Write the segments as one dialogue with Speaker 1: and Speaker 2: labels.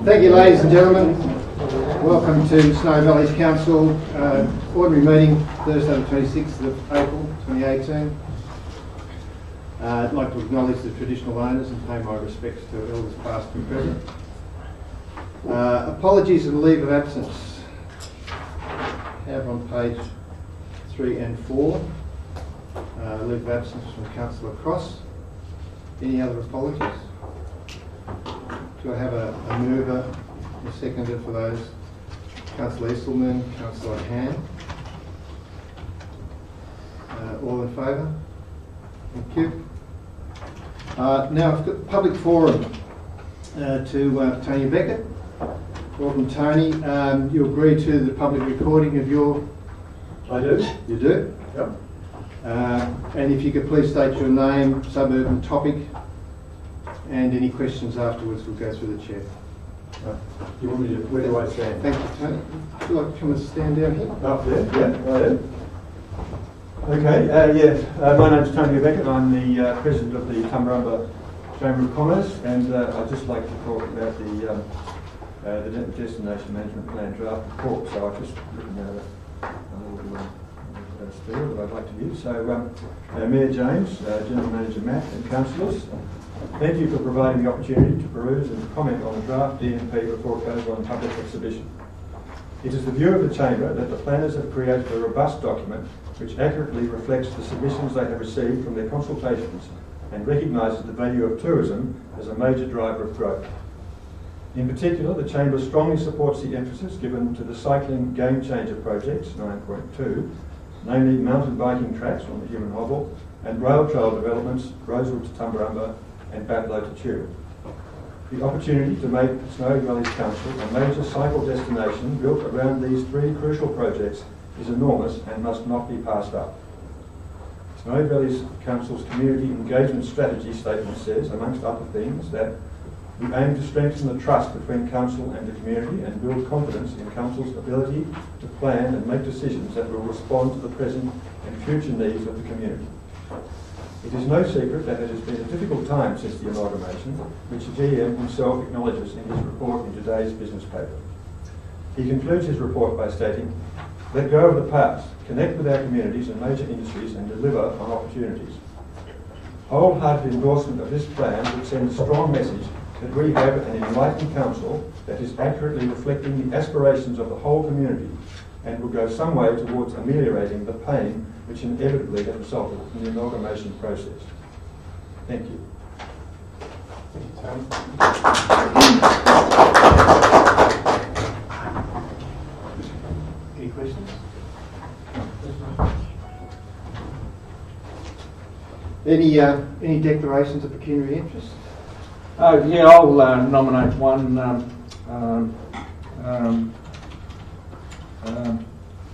Speaker 1: Thank you, ladies and gentlemen. Welcome to Snowy Valleys Council ordinary meeting, Thursday the 26th of April 2018. I'd like to acknowledge the traditional owners and pay my respects to elders past and present. Apologies and leave of absence. Have on page 3 and 4. Leave of absence from Councillor Cross. Any other apologies? Do I have a mover, a seconder for those? Councillor Esselman, Councillor Han. All in favour? Thank you. Now I've got public forum to Tony Beckett. Welcome, Tony. You agree to the public recording of your...
Speaker 2: I do.
Speaker 1: You do?
Speaker 2: Yep.
Speaker 1: And if you could please state your name, suburb and topic, and any questions afterwards we'll go through the chair.
Speaker 2: You want me to... Where do I stand?
Speaker 1: Thank you, Tony. Would you like to come and stand down here?
Speaker 2: Up there? Yeah, right there. Okay, my name's Tony Beckett. I'm the President of the Tumbarumba Chamber of Commerce, and I'd just like to talk about the Destination Management Plan draft report. So I've just written out a little spiel that I'd like to give. So Mayor James, General Manager Matt and Councillors, thank you for providing the opportunity to peruse and comment on the draft DMP report goes on public exhibition. It is the view of the Chamber that the planners have created a robust document which accurately reflects the submissions they have received from their consultations and recognises the value of tourism as a major driver of growth. In particular, the Chamber strongly supports the emphasis given to the cycling game changer projects, 9.2, namely mountain biking tracks on the Human Hobble and rail trail developments, Rosewood to Tumbarumba and Batlow to Tube. The opportunity to make Snowy Valleys Council a major cycle destination built around these three crucial projects is enormous and must not be passed up. Snowy Valleys Council's community engagement strategy statement says, amongst other things, that we aim to strengthen the trust between Council and the community and build confidence in Council's ability to plan and make decisions that will respond to the present and future needs of the community. It is no secret that it has been a difficult time since the amalgamation, which the GM himself acknowledges in his report in today's business paper. He concludes his report by stating, "Let go of the past, connect with our communities and major industries and deliver on opportunities." Wholehearted endorsement of this plan would send a strong message that we have an enlightened council that is accurately reflecting the aspirations of the whole community and will go some way towards ameliorating the pain which inevitably has resulted in the amalgamation process. Thank you.
Speaker 1: Any questions? Any declarations of pecuniary interest?
Speaker 3: Yeah, I'll nominate one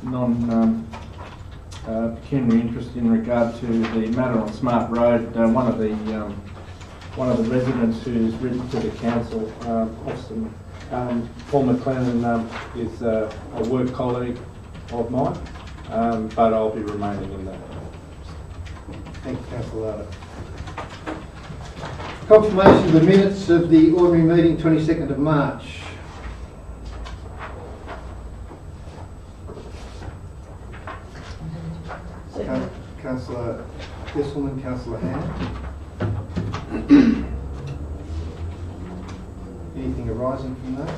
Speaker 3: non-pecuniary interest in regard to the matter on Smart Road. One of the residents who's written to the council, Austin, Paul McLennan, is a work colleague of mine, but I'll be remaining in that.
Speaker 1: Thank you, Councillor Larda. Confirmation of the minutes of the ordinary meeting 22nd of March. Councillor Esselman, Councillor Han. Anything arising from those?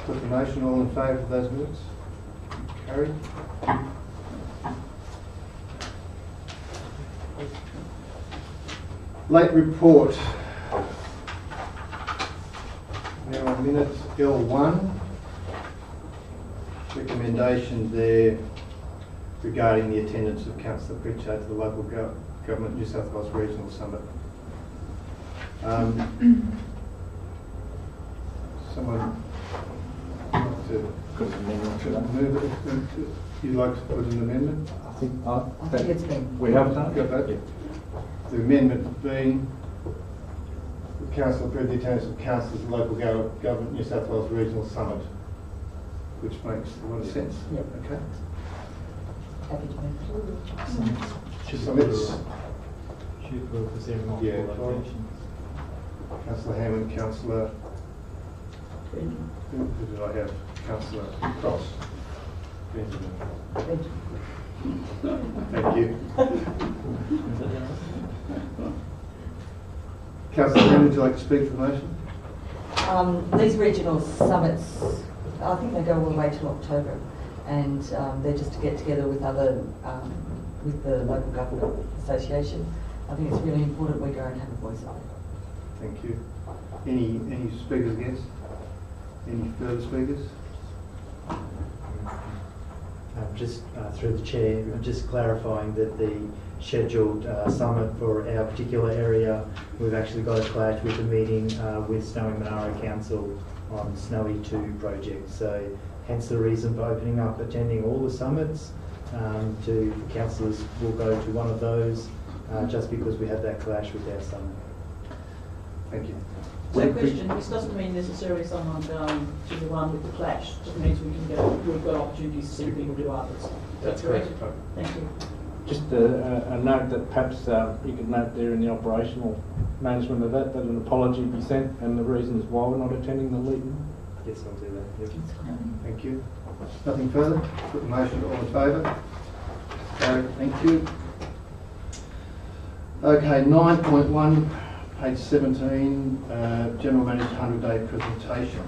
Speaker 1: Put the motion, all in favour of those minutes? Carried. Late report. Now on minutes L1. Recommendation there regarding the attendance of Councillor Pritchard to the local government New South Wales Regional Summit. Someone like to put an amendment to that? You'd like to put an amendment?
Speaker 3: I think
Speaker 4: it's been.
Speaker 3: We have done.
Speaker 1: Got that? Yeah. The amendment being the Council approved the attendance of councillors of the local government New South Wales Regional Summit, which makes a lot of sense.
Speaker 4: Yep.
Speaker 1: Okay.
Speaker 4: Happy to move.
Speaker 1: Summits.
Speaker 4: Should work because there are multiple
Speaker 1: Yeah,
Speaker 4: locations.
Speaker 1: Councillor Hammond, Councillor, who did I have? Councillor Cross. Benjamin. Thank you. Councillor Hammond, would you like to speak to the motion?
Speaker 5: These regional summits, I think they go all the way till October, and they're just to get together with other, with the local government association. I think it's really important we go and have a voice on it.
Speaker 1: Thank you. Any speakers against? Any further speakers?
Speaker 4: Just through the chair, just clarifying that the scheduled summit for our particular area, we've actually got a clash with a meeting with Snowy Monaro Council on Snowy 2 project. So hence the reason for opening up, attending all the summits. To councillors will go to one of those just because we have that clash with our summit.
Speaker 1: Thank you.
Speaker 6: So question, this doesn't mean necessarily someone going to the one with the clash, it means we can go, we've got opportunities to see people do others. That's correct? Thank you.
Speaker 3: Just a note that perhaps you could note there in the operational management of that an apology be sent and the reasons why we're not attending the Leeton.
Speaker 4: Yes, I'll do that. Yep.
Speaker 1: Thank you. Nothing further? Put the motion, all in favour? Carried. Thank you. Okay, 9.1, page 17, General Manager's 100-day presentation.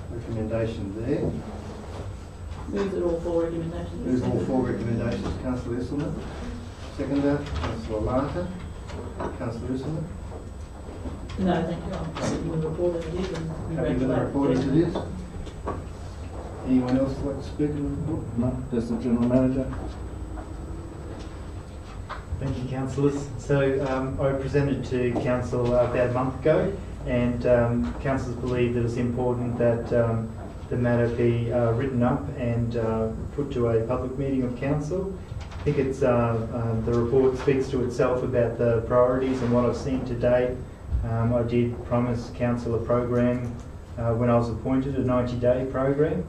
Speaker 1: Recommendation there.
Speaker 6: Move that all 4 recommendations.
Speaker 1: Move all 4 recommendations. Councillor Isselman. Seconder, Councillor Larkin. Councillor Isselman.
Speaker 6: No, thank you. I'm sitting with the report as it is and
Speaker 1: Happy with the report as it is? Anyone else like to speak on the report?
Speaker 3: No, there's the General Manager.
Speaker 4: Thank you, councillors. So I presented to council about a month ago, and councillors believe that it's important that the matter be written up and put to a public meeting of council. I think it's the report speaks to itself about the priorities and what I've seen to date. I did promise council a program when I was appointed, a 90-day program,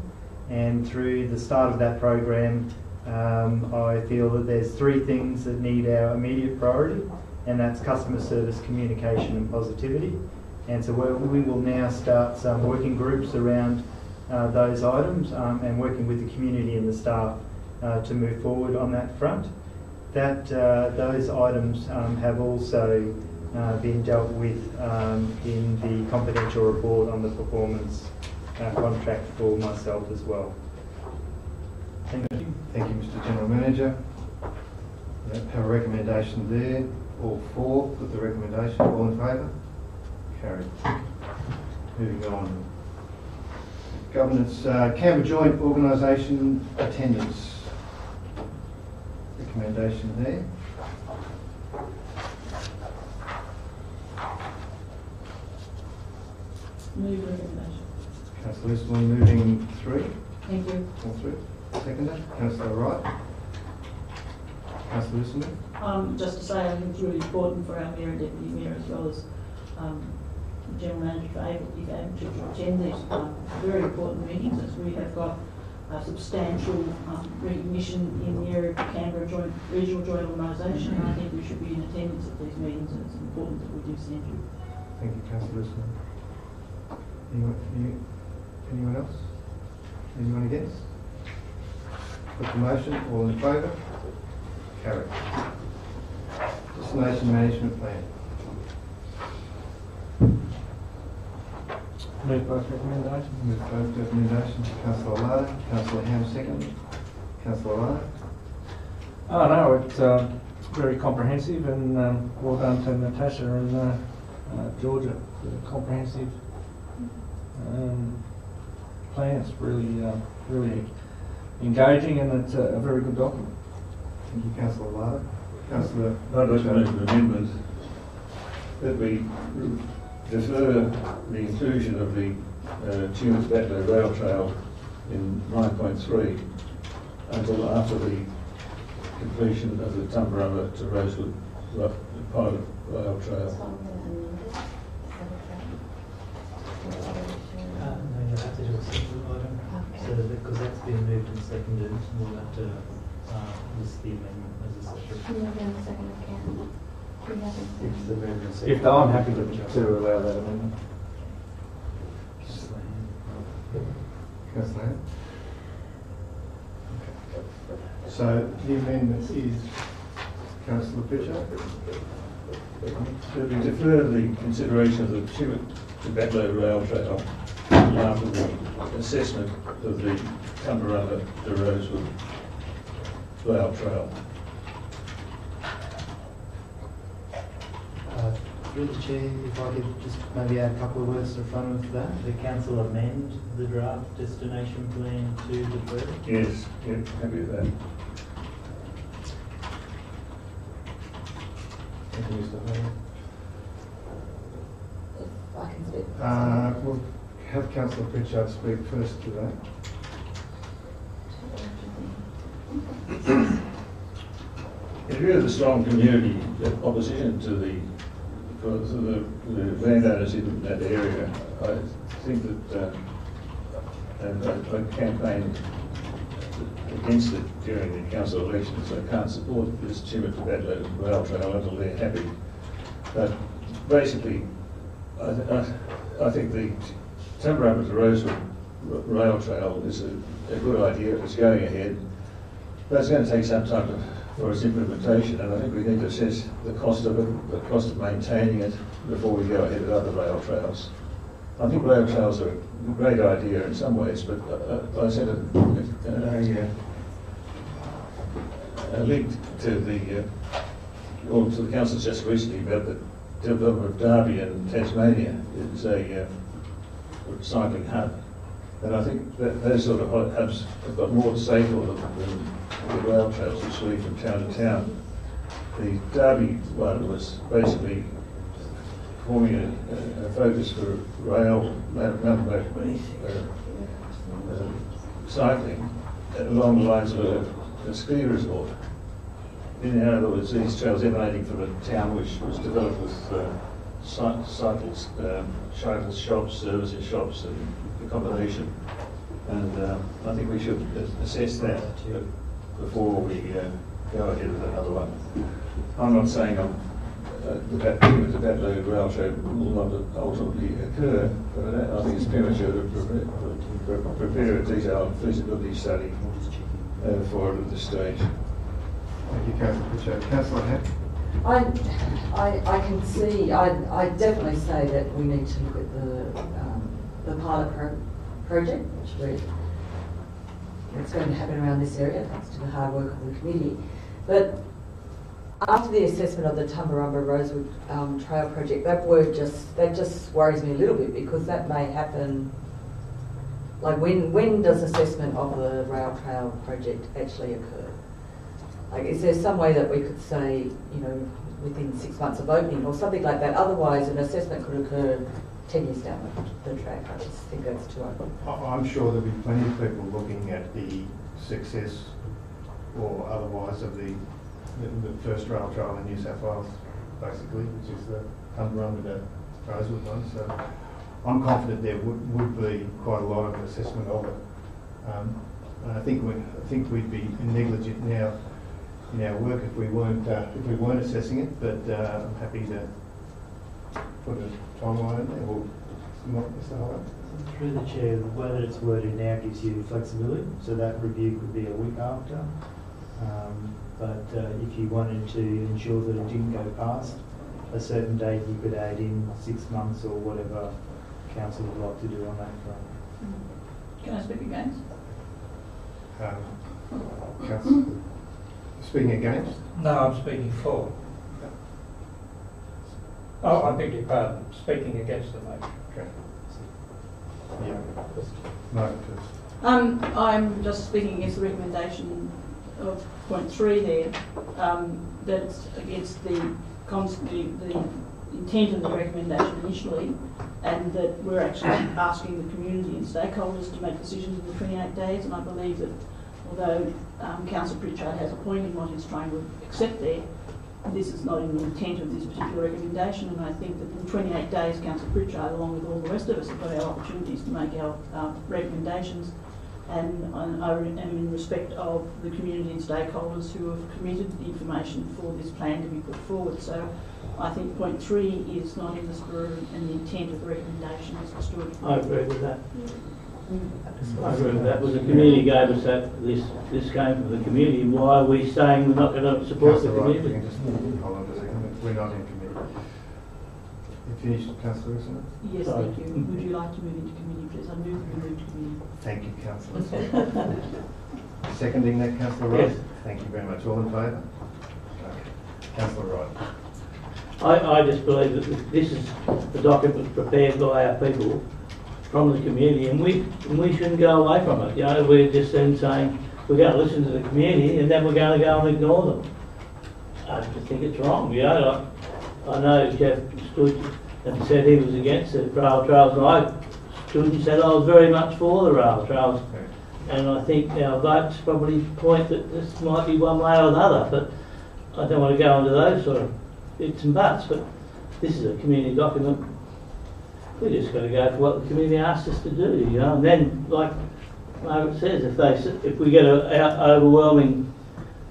Speaker 4: and through the start of that program I feel that there's 3 things that need our immediate priority, and that's customer service, communication and positivity. And so we will now start some working groups around those items and working with the community and the staff to move forward on that front. Those items have also been dealt with in the confidential report on the performance contract for myself as well. Thank you.
Speaker 1: Thank you, Mr. General Manager. Have a recommendation there. All 4, put the recommendation. All in favour? Carried. Moving on. Governance, Canberra Joint Organisation attendance. Recommendation there.
Speaker 6: Move the recommendation.
Speaker 1: Councillor Isselman moving 3.
Speaker 6: Thank you.
Speaker 1: All 3. Seconder, Councillor Wright. Councillor Isselman.
Speaker 6: Just to say, I think it's really important for our Mayor and Deputy Mayor as well as the General Manager to be able to attend these very important meetings, as we have got a substantial recognition in the area of Canberra Regional Joint Organisation, and I think we should be in attendance at these meetings, and it's important that we do send you.
Speaker 1: Thank you, Councillor Isselman. Anyone else? Anyone against? Put the motion, all in favour? Carried. Destination Management Plan.
Speaker 3: Move both recommendations.
Speaker 1: Move both recommendations. Councillor Lada, Councillor Ham second. Councillor Lada.
Speaker 3: Oh no, it's very comprehensive, and well done to Natasha and Georgia for the comprehensive plans. Really engaging, and it's a very good document.
Speaker 1: Thank you, Councillor Lada. Councillor.
Speaker 7: I'd like to make an amendment that we defer the inclusion of the Tunis Batley Rail Trail in 9.3 until after the completion of the Tumbarumba to Rosewood pilot rail trail.
Speaker 4: No, you'll have to do a single item. So, because that's been moved and seconded, we'll have to list the amendment as a separate.
Speaker 8: We have a second again. We haven't.
Speaker 4: If the moved and seconded.
Speaker 3: If I'm happy to allow that amendment.
Speaker 1: Councillor Hand? So the amendment is Councillor Pritchard.
Speaker 7: So we defer the consideration of the Tumut to Batlow Rail Trail after the assessment of the Tumbarumba to Rosewood Rail Trail.
Speaker 4: Through the chair, if I could just maybe add a couple of words to the front of that. The council amend the draft destination plan to defer.
Speaker 7: Yes, yeah, happy with that.
Speaker 3: Thank you, Mr. Hall.
Speaker 5: If I can speak.
Speaker 1: We'll have Councillor Pritchard speak first to that.
Speaker 7: In view of the strong community opposition to the landowners in that area, I think that and I campaigned against it during the council elections. I can't support this Tumut to Batlow rail trail until they're happy. But basically, I think the Tumbarumba to Rosewood rail trail is a good idea if it's going ahead. But it's going to take some time for its implementation, and I think we need to assess the cost of it, the cost of maintaining it, before we go ahead with other rail trails. I think rail trails are a great idea in some ways, but I said a link to the council just recently about the development of Derby in Tasmania. It's a cycling hub, and I think that those sort of hubs have got more to say for them than the rail trails which lead from town to town. The Derby one was basically forming a focus for rail mountain cycling along the lines of a ski resort. In other words, these trails emanating from a town which was developed with cycles, shops, services shops, and accommodation. And I think we should assess that before we go ahead with another one. I'm not saying the Batlow rail trail will not ultimately occur, but I think it's premature to prepare a detailed feasibility study for it at this stage.
Speaker 1: Thank you, Councillor Pritchard. Councillor Hand?
Speaker 5: I can see, I definitely say that we need to look at the pilot project, which it's going to happen around this area, thanks to the hard work of the committee. But after the assessment of the Tumbarumba Rosewood Trail project, that just worries me a little bit, because that may happen. Like, when does assessment of the rail trail project actually occur? Like, is there some way that we could say, you know, within 6 months of opening or something like that? Otherwise, an assessment could occur 10 years down the track. I just think that's too open.
Speaker 1: I'm sure there'll be plenty of people looking at the success or otherwise of the first rail trail in New South Wales, basically, which is the Tumbarumba to Rosewood one. So I'm confident there would be quite a lot of assessment of it. And I think we'd be negligent now in our work if we weren't assessing it. But I'm happy to put a timeline in there. Or not, Mr. Howard?
Speaker 4: Through the chair, the way that it's worded now gives you flexibility, so that review could be a week after. But if you wanted to ensure that it didn't go past a certain date, you could add in 6 months or whatever council would like to do on that front.
Speaker 6: Can I speak against?
Speaker 1: Councillor, speaking against?
Speaker 9: No, I'm speaking for. Oh, I beg your pardon, speaking against the motion.
Speaker 1: Okay. Yeah. No, first.
Speaker 6: I'm just speaking against the recommendation of point 3 there, that it's against the intent of the recommendation initially, and that we're actually asking the community and stakeholders to make decisions in the 28 days. And I believe that although Councillor Pritchard has a point in what he's trying to accept there, this is not in the intent of this particular recommendation. And I think that in 28 days, Councillor Pritchard, along with all the rest of us, have got our opportunities to make our recommendations. and I am in respect of the community and stakeholders who have committed the information for this plan to be put forward. So I think point 3 is not in the spirit and the intent of the recommendation as understood.
Speaker 10: I agree with that. I agree with that. Well, the community gave us that, this came from the community. Why are we saying we're not going to support the
Speaker 1: Councillor Wright,
Speaker 10: community?
Speaker 1: we can just hold on a second. We're not in committee. You finished, Councillor Wilson?
Speaker 6: Yes,
Speaker 10: Sorry.
Speaker 6: thank you. Would you like to move into committee, please? I move we move to committee.
Speaker 1: Thank you, Councillor. Seconding that, Councillor Wright?
Speaker 10: Yes.
Speaker 1: Thank you very much. All in favour? Okay. Councillor Wright.
Speaker 10: I just believe that this is the document prepared by our people from the community, and we shouldn't go away from it. You know, we're just then saying we're going to listen to the community, and then we're going to go and ignore them. I just think it's wrong. You know, I know Jeff stood and said he was against the rail trails, and I stood and said I was very much for the rail trails. And I think our votes probably point that this might be one way or another, but I don't want to go into those sort of bits and buts. But this is a community document. We're just going to go for what the community asked us to do, you know. And then, like Margaret says, if we get overwhelming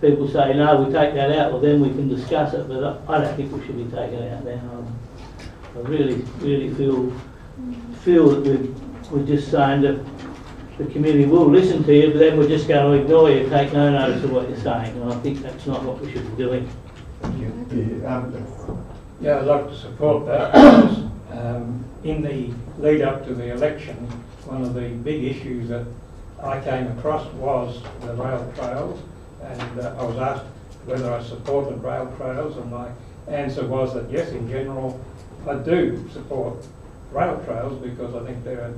Speaker 10: people say no, we take that out, well then we can discuss it. But I don't think we should be taking it out now. I really feel that we're just saying that the community will listen to you, but then we're just going to ignore you, take no notice of what you're saying. And I think that's not what we should be doing.
Speaker 1: Thank you.
Speaker 9: Yeah, I'd like to support that because in the lead up to the election, one of the big issues that I came across was the rail trails, and I was asked whether I supported rail trails, and my answer was that yes, in general, I do support rail trails because I think they're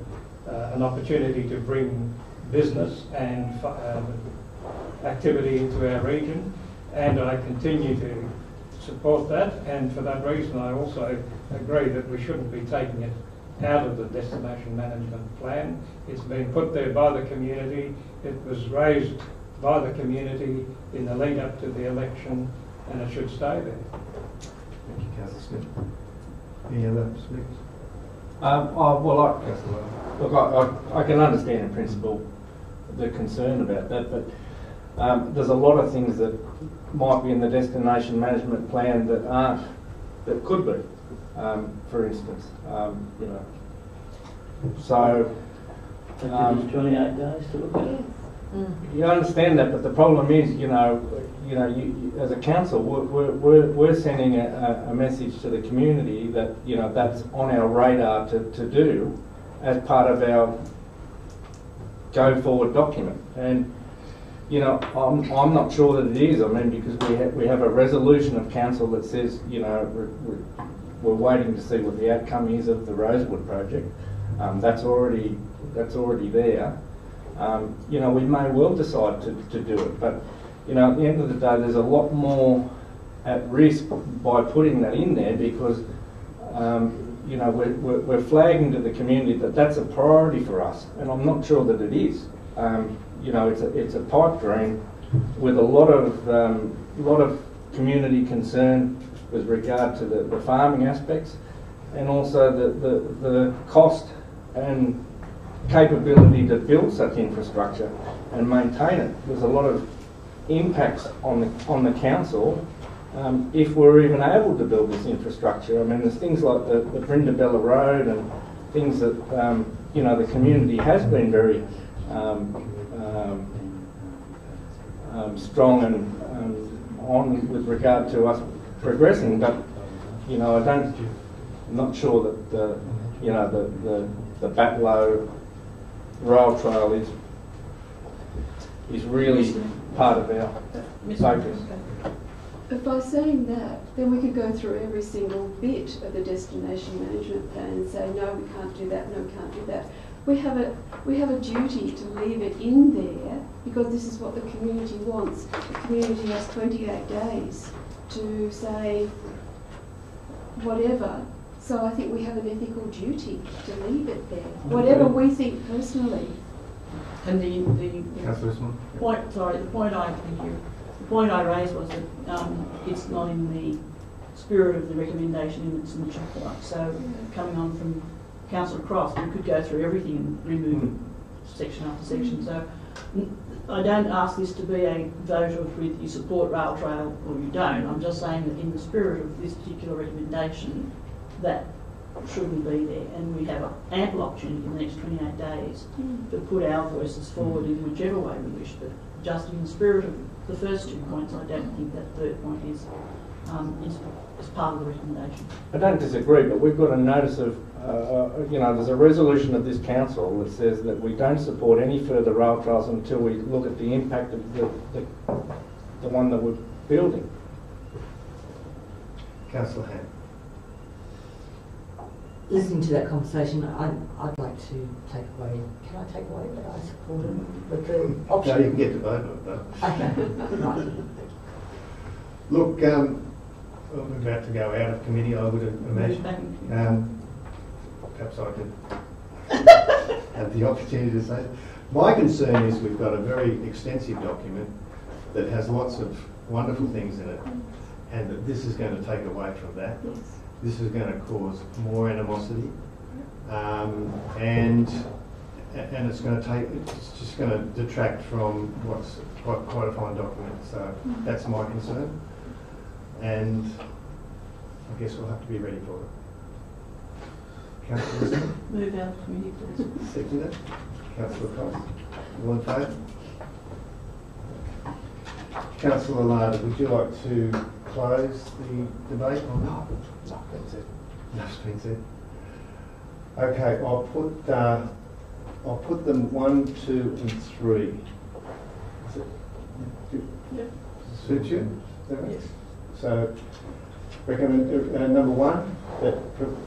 Speaker 9: an opportunity to bring business and activity into our region, and I continue to support that, and for that reason I also agree that we shouldn't be taking it out of the destination management plan. It's been put there by the community, it was raised by the community in the lead up to the election, and it should stay there.
Speaker 1: Thank you, Councillor Smith. Any other speakers?
Speaker 3: I can understand in principle the concern about that, but there's a lot of things that might be in the destination management plan that aren't, that could be, for instance, you know. So,
Speaker 10: It's 28 days to look at it.
Speaker 3: you understand that, but the problem is, you as a council, we're sending a message to the community that, you know, that's on our radar to do as part of our go forward document. And, you know, I'm not sure that it is. I mean, because we have a resolution of council that says, you know, we're waiting to see what the outcome is of the Rosewood project. That's already there. You know, we may well decide to do it, but, you know, at the end of the day, there's a lot more at risk by putting that in there because, you know, we're flagging to the community that that's a priority for us, and I'm not sure that it is. You know, it's a pipe dream with a lot of community concern with regard to the farming aspects, and also the cost and capability to build such infrastructure and maintain it. There's a lot of impacts on the council if we're even able to build this infrastructure. I mean, there's things like the Brindabella Road and things that you know, the community has been very strong and on with regard to us progressing, but, you know, I'm not sure that the Batlow rail trail is really part of our focus.
Speaker 11: But by saying that, then we could go through every single bit of the destination management plan and say, no, we can't do that, no, we can't do that. We have a duty to leave it in there because this is what the community wants. The community has 28 days to say whatever. So I think we have an ethical duty to leave it there, whatever we think personally.
Speaker 6: And the point I raised was that it's not in the spirit of the recommendation in its mature. So coming on from Councillor Cross, we could go through everything and remove section after section. So I don't ask this to be a vote of whether you support rail trail or you don't. I'm just saying that in the spirit of this particular recommendation, that shouldn't be there, and we have ample opportunity in the next 28 days to put our voices forward in whichever way we wish. But just in the spirit of the first 2 points, I don't think that third point is part of the recommendation.
Speaker 3: I don't disagree, but we've got a notice of, there's a resolution of this council that says that we don't support any further rail trails until we look at the impact of the one that we're building.
Speaker 1: Councillor Ham.
Speaker 5: Listening to that conversation, I'd like to take away, can I take away that I support it with the option?
Speaker 1: No, you can get to vote on it though.
Speaker 5: Okay, right.
Speaker 1: Look, we're about to go out of committee, I would imagine. Perhaps I could have the opportunity to say. My concern is we've got a very extensive document that has lots of wonderful things in it, and that this is going to take away from that.
Speaker 11: Yes.
Speaker 1: This is going to cause more animosity, and it's going to it's just going to detract from what's quite a fine document. So that's my concern, and I guess we'll have to be ready for it. Councillor Smith?
Speaker 6: Move out of committee, please.
Speaker 1: Seconded. Councillor Cox? All in favour? Councillor Larder, would you like to close the debate on that?
Speaker 3: No, that's it.
Speaker 1: That's been said. Okay, I'll put them 1, 2 and 3. Is it,
Speaker 6: Yep.
Speaker 1: suit you? Is that right?
Speaker 6: Yes.
Speaker 1: So, recommend number 1, that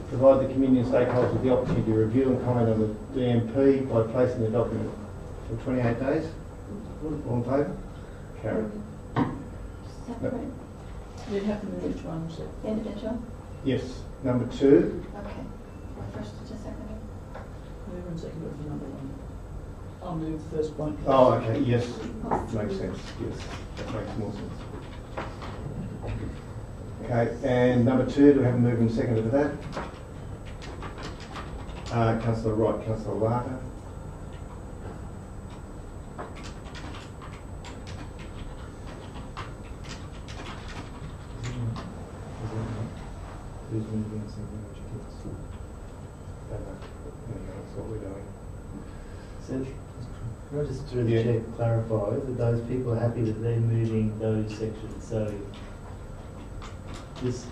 Speaker 1: provide the community and stakeholders with the opportunity to review and comment on the DMP by placing the document for 28 days. All in favour? Carried.
Speaker 8: Separate.
Speaker 6: You have to move each one. So.
Speaker 8: Individual?
Speaker 1: Yes. Number 2.
Speaker 8: Okay. First to second.
Speaker 6: Move and second for number 1. I'll move the first point.
Speaker 1: Oh, okay. Yes. Makes sense. Yes. That makes more sense. Okay. And number 2, do we have a move and second for that? Councillor Wright, Councillor Larder. Who's moving and seconding which kids? Don't know. Anyway, that's what we're doing.
Speaker 4: So, can I just through the
Speaker 1: Yeah.
Speaker 4: chair clarify that those people are happy that they're moving those sections? So this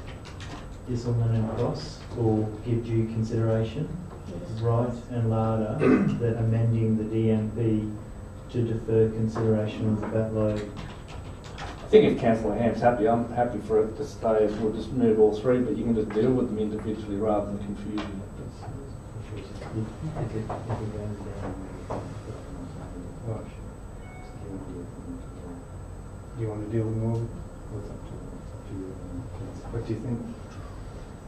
Speaker 4: on across will give due consideration,
Speaker 6: Yes.
Speaker 4: Wright and Larder, that amending the DMP to defer consideration of the Batlow.
Speaker 3: I think if Councillor Ham's happy, I'm happy for it to stay as we'll just move all 3, but you can just deal with them individually rather than confusing it.
Speaker 1: Right. Do you want to deal with more? What do you think?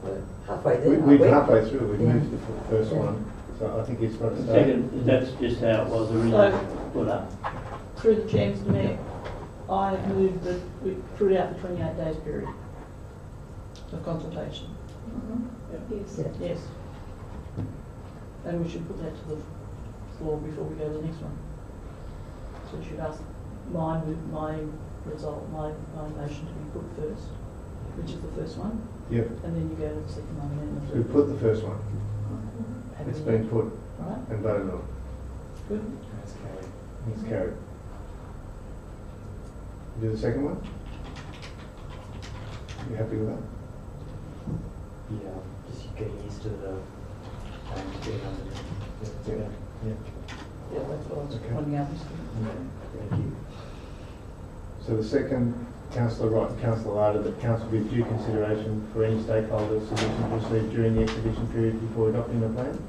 Speaker 5: We're halfway there, aren't
Speaker 1: We're
Speaker 5: we?
Speaker 1: halfway through. We've
Speaker 5: Yeah.
Speaker 1: moved the first
Speaker 5: Yeah.
Speaker 1: one, so I think it's got to stay.
Speaker 10: Second, that's just how it was originally put up.
Speaker 6: Through the chair, Mr. Mayor, I have moved that we put it out for 28 days period of consultation.
Speaker 11: Yes.
Speaker 5: Yeah.
Speaker 6: Yes. And we should put that to the floor before we go to the next one. So we should ask my result, my motion to be put first, which is the first one,
Speaker 1: Yep.
Speaker 6: and then you go to the second one and then the
Speaker 1: We
Speaker 6: third.
Speaker 1: put the first one.
Speaker 6: Have
Speaker 1: It's
Speaker 6: we-
Speaker 1: been put
Speaker 6: Right,
Speaker 1: and voted on.
Speaker 6: good.
Speaker 1: It's carried. Do the second one? You happy with that?
Speaker 4: Yeah, just getting used to the
Speaker 1: Yeah.
Speaker 6: Yeah, that's what I was
Speaker 1: Okay.
Speaker 6: pointing out, Mr.
Speaker 4: Thank you.
Speaker 1: So the second, Councillor Wright and Councillor Larder, that council give due consideration for any stakeholder submissions received during the exhibition period before adopting the plan.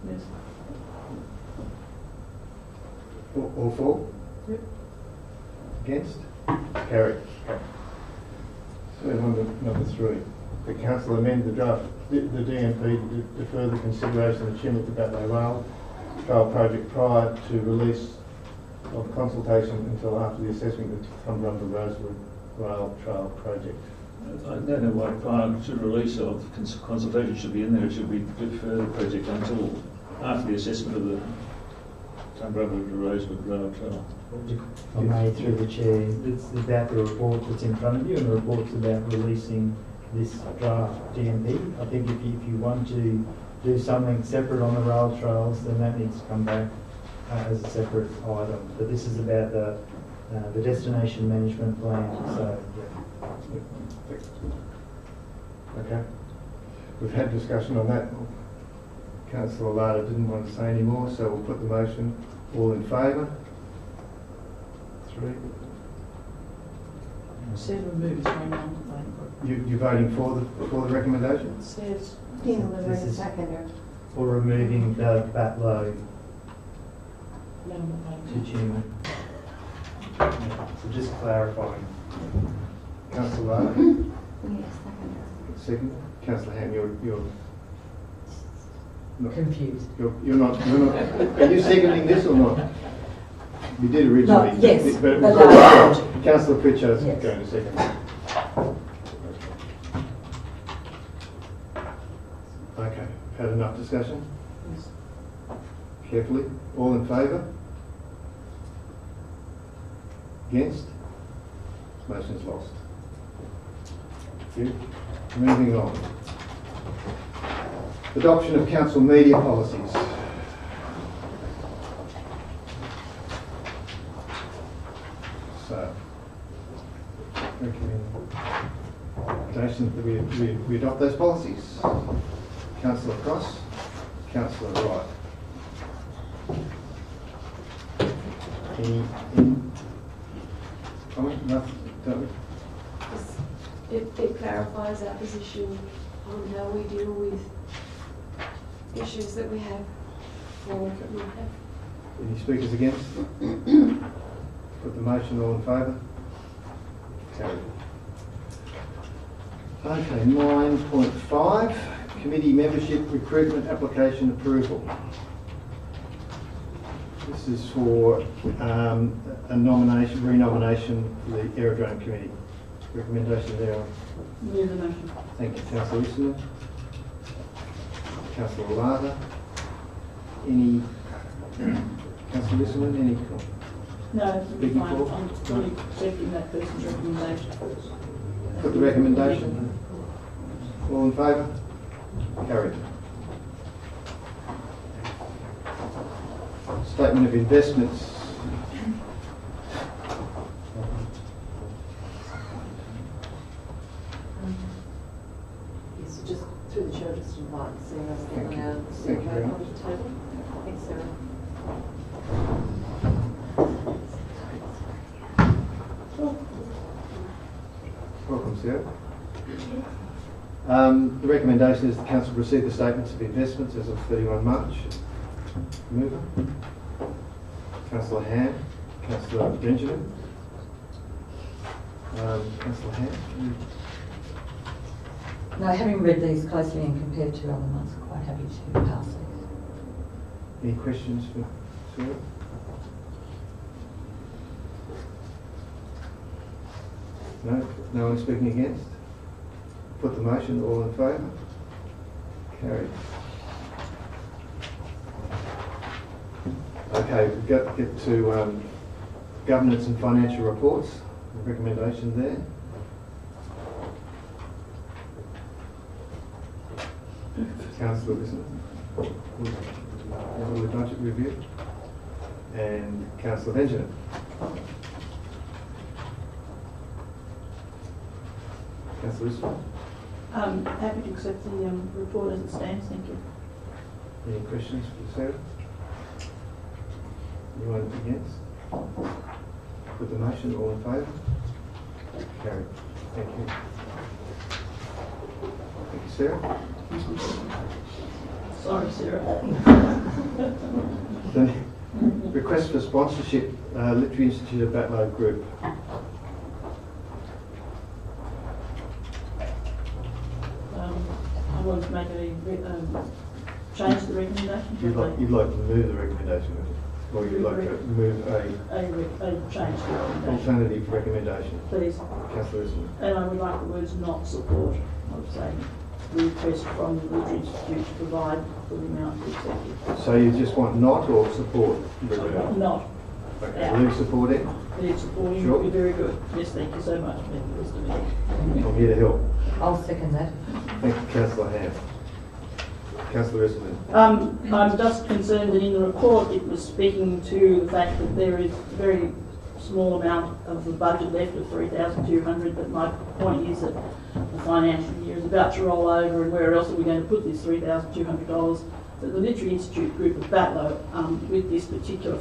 Speaker 6: Yes.
Speaker 1: All for?
Speaker 6: Yep.
Speaker 1: Against? Carried. Okay. So move on to number 3. The council amend the draft, the DMP to defer the consideration of the Chinook to Batlow Rail Trail project prior to release of consultation until after the assessment of the Tumbarumba Rosewood Rail Trail project.
Speaker 7: I don't know why prior to release of consultation should be in there. It should be defer the project until after the assessment of the Tumbarumba to Rosewood Rail Trail.
Speaker 4: If I may, through the chair, it's about the report that's in front of you, and the report's about releasing this draft DMP. I think if you want to do something separate on the rail trails, then that needs to come back as a separate item. But this is about the destination management plan, so, yeah.
Speaker 1: Okay. We've had discussion on that. Councillor Lada didn't want to say any more, so we'll put the motion. All in favour? 3.
Speaker 6: Says remove is going on.
Speaker 1: You're voting for the recommendation?
Speaker 6: It says
Speaker 4: This is for removing the bat load to tune. So just clarifying.
Speaker 1: Councillor Lada?
Speaker 8: Yes, second.
Speaker 1: Second. Councillor Ham, you're not
Speaker 5: Confused.
Speaker 1: You're not. Are you seconding this or not? You did originally.
Speaker 5: No, yes,
Speaker 1: But
Speaker 5: but
Speaker 1: Councillor Pritchard's
Speaker 5: Yes.
Speaker 1: going to second. Okay. Had enough discussion?
Speaker 6: Yes.
Speaker 1: Carefully. All in favour? Against? Motion's lost. Thank you. Moving on. Adoption of council media policies. So, recommendation that we adopt those policies. Councillor Cross, Councillor Wright. Any comment? Nothing? Don't we?
Speaker 11: It clarifies our position on how we deal with issues that we have or not have.
Speaker 1: Any speakers against? Put the motion. All in favour? Carried. Okay, 9.5, committee membership recruitment application approval. This is for a nomination, renomination for the Aerodrome Committee. Recommendation there.
Speaker 6: Move the motion.
Speaker 1: Thank you, Councillor Listener. Councillor Lada. Any, Councillor Listener, any?
Speaker 6: No, it's
Speaker 1: Speaking
Speaker 6: fine.
Speaker 1: for?
Speaker 6: I'm fully accepting that person's recommendation.
Speaker 1: Put the recommendation. All in favour? Carried. Statement of investments.
Speaker 5: Yes, just through the chair, just invite Sarah
Speaker 1: Thank
Speaker 5: on
Speaker 1: you.
Speaker 5: our
Speaker 1: Thank you very
Speaker 5: survey
Speaker 1: much.
Speaker 5: on the table. Thanks, Sarah.
Speaker 1: Welcome, Sarah. The recommendation is the council receive the statements of investments as of 31 March. Mover. Councillor Ham. Councillor Benjamin. Councillor Ham.
Speaker 5: No, having read these closely and compared to other months, I'm quite happy to pass these.
Speaker 1: Any questions for Sarah? No? No one speaking against? Put the motion. All in favour? Carried. Okay, we get to governance and financial reports. Recommendation there. Councillor Listener. The budget review. And Councillor Benjamin. Councillor Listener.
Speaker 6: Happy to accept the report as it stands, thank you.
Speaker 1: Any questions for Sarah? Anyone against? Put the motion. All in favour? Carried. Thank you. Thank you, Sarah.
Speaker 6: Sorry, Sarah.
Speaker 1: The request for sponsorship, Literary Institute of Batlow Group.
Speaker 6: I want to make a change the recommendation.
Speaker 1: You'd like to move the recommendation, or you'd like to move a
Speaker 6: A change to the recommendation,
Speaker 1: alternative recommendation?
Speaker 6: please.
Speaker 1: Councillor Listener.
Speaker 6: And I would like the words not support of saying. the request from the Literary Institute to provide for the amount accepted.
Speaker 1: So you just want not or support?
Speaker 6: Not.
Speaker 1: Okay, will you support it?
Speaker 6: They're supporting
Speaker 1: Sure.
Speaker 6: would be very good. Yes, thank you so much, Mr. Mayor.
Speaker 1: I'm here to help.
Speaker 5: I'll second that.
Speaker 1: Thank you, Councillor Ham. Councillor Esselman.
Speaker 6: I'm just concerned that in the report it was speaking to the fact that there is a very small amount of the budget left of 3,200, but my point is that the financial year is about to roll over, and where else are we going to put this $3,200? That the Literary Institute group of Batlow, with this particular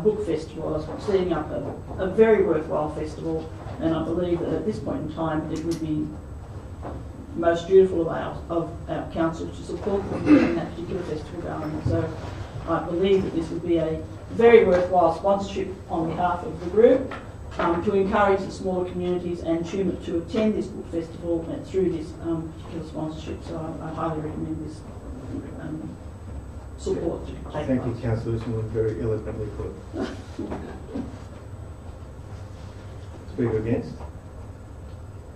Speaker 6: book festival, is setting up a very worthwhile festival, and I believe that at this point in time it would be most dutiful of our council to support them in that particular festival going. So I believe that this would be a very worthwhile sponsorship on behalf of the group to encourage the smaller communities and Tumut to attend this book festival through this particular sponsorship. So I highly recommend this support.
Speaker 1: Thank you, Councillor Esselman, very eloquently put. Speaker against?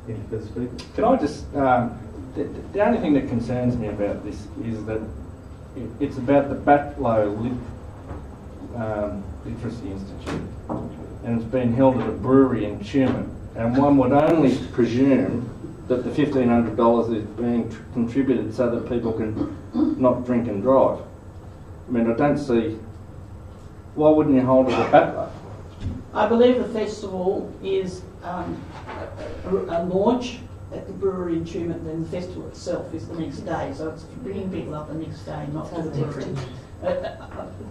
Speaker 1: Any further speakers?
Speaker 3: Can I just, the only thing that concerns me about this is that it's about the Batlow Literacy Institute, and it's been held at a brewery in Tumut, and one would only presume that the $1,500 is being contributed so that people can not drink and drive. I mean, I don't see, why wouldn't you hold it at Batlow?
Speaker 6: I believe the festival is a launch at the brewery in Tumut, then the festival itself is the next day, so it's bringing people up the next day, not to the brewery.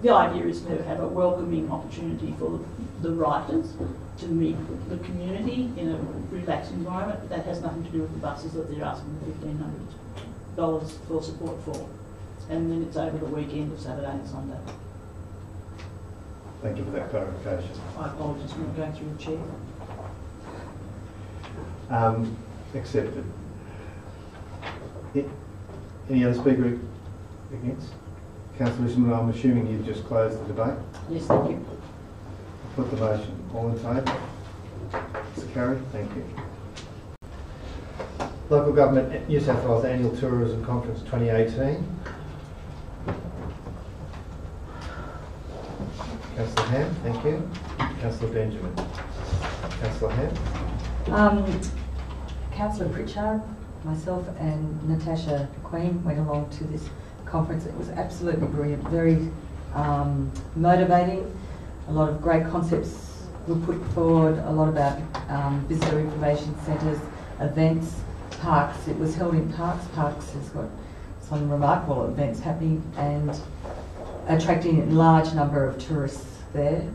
Speaker 6: The idea is to have a welcoming opportunity for the writers to meet the community in a relaxed environment, but that has nothing to do with the buses that they're asking $1,500 for support for. And then it's over the weekend of Saturday and Sunday.
Speaker 1: Thank you for that clarification.
Speaker 6: I apologise for not going through the chair.
Speaker 1: Accepted. Any other speaker against? Councillor Esselman, I'm assuming you've just closed the debate.
Speaker 6: Yes, thank you.
Speaker 1: Put the motion. All in favour? It's carried. Thank you. Local Government New South Wales Annual Tourism Conference 2018. Councillor Ham, thank you. Councillor Benjamin. Councillor Ham.
Speaker 5: Councillor Pritchard, myself and Natasha Queen went along to this conference. It was absolutely brilliant, very motivating. A lot of great concepts were put forward, a lot about visitor information centres, events, parks. It was held in Parks. Parks has got some remarkable events happening and attracting a large number of tourists there.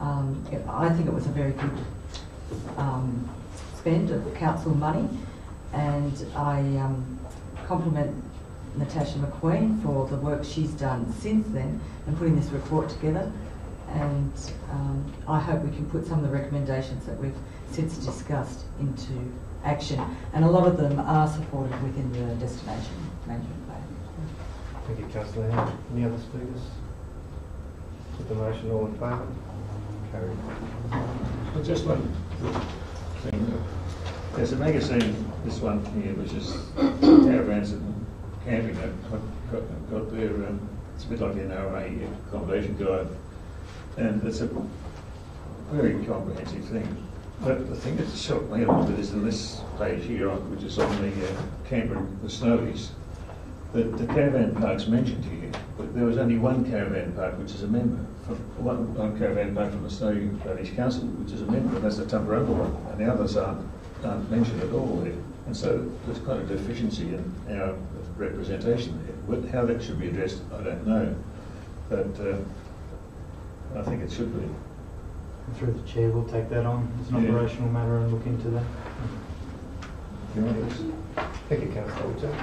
Speaker 5: I think it was a very good spend of council money, and I compliment Natasha McQueen for the work she's done since then and putting this report together, and I hope we can put some of the recommendations that we've since discussed into action, and a lot of them are supported within the destination management plan.
Speaker 1: Thank you, Councillor Ham. Any other speakers? Put the motion. All in favour? Carried.
Speaker 7: Well, just one thing. There's a magazine, this one here, which is caravans and camping. I've got their, it's a bit like the NRA accommodation guide, and it's a very comprehensive thing. But the thing that shocked me a little bit is in this page here, which is on the camper, the Snowies, that the caravan park's mentioned here, but there was only one caravan park which is a member. One caravan park from the Snowy Village Council, which is a member, and that's the Tumbarumba one, and the others aren't mentioned at all there. And so there's quite a deficiency in our representation there. How that should be addressed, I don't know, but I think it should be.
Speaker 4: Through the chair, we'll take that on as an operational matter and look into that.
Speaker 1: Thank you, Councillor Woodchuck.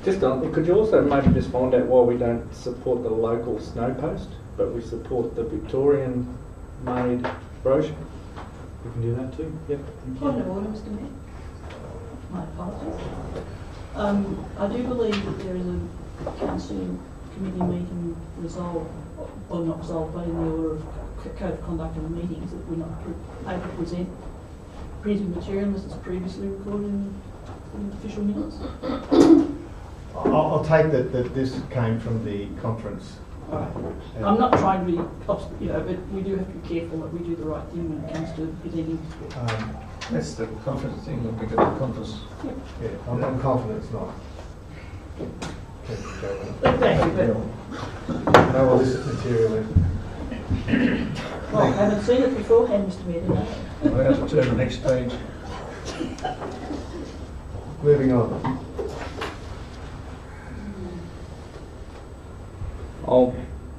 Speaker 3: Just on, could you also maybe just find out why we don't support the local snow post, but we support the Victorian-made brochure?
Speaker 4: We can do that too. Yep.
Speaker 6: Point of order, Mr. Mayor. My apologies. I do believe that there is a council committee meeting resolved, or not resolved, but in the order of code of conduct of the meetings, that we're not able to present printed material unless it's previously recorded in in official minutes?
Speaker 1: I'll take that this came from the conference.
Speaker 6: I'm not trying to be, but we do have to be careful that we do the right thing when it comes to presenting.
Speaker 7: That's the conference thing, we'll pick up the conference.
Speaker 1: Yeah, I'm confident it's not.
Speaker 6: Exactly, but
Speaker 1: No illicit material in.
Speaker 6: well, I haven't seen it beforehand, Mr. Mayor, today.
Speaker 7: I have to turn the next page.
Speaker 1: Moving on.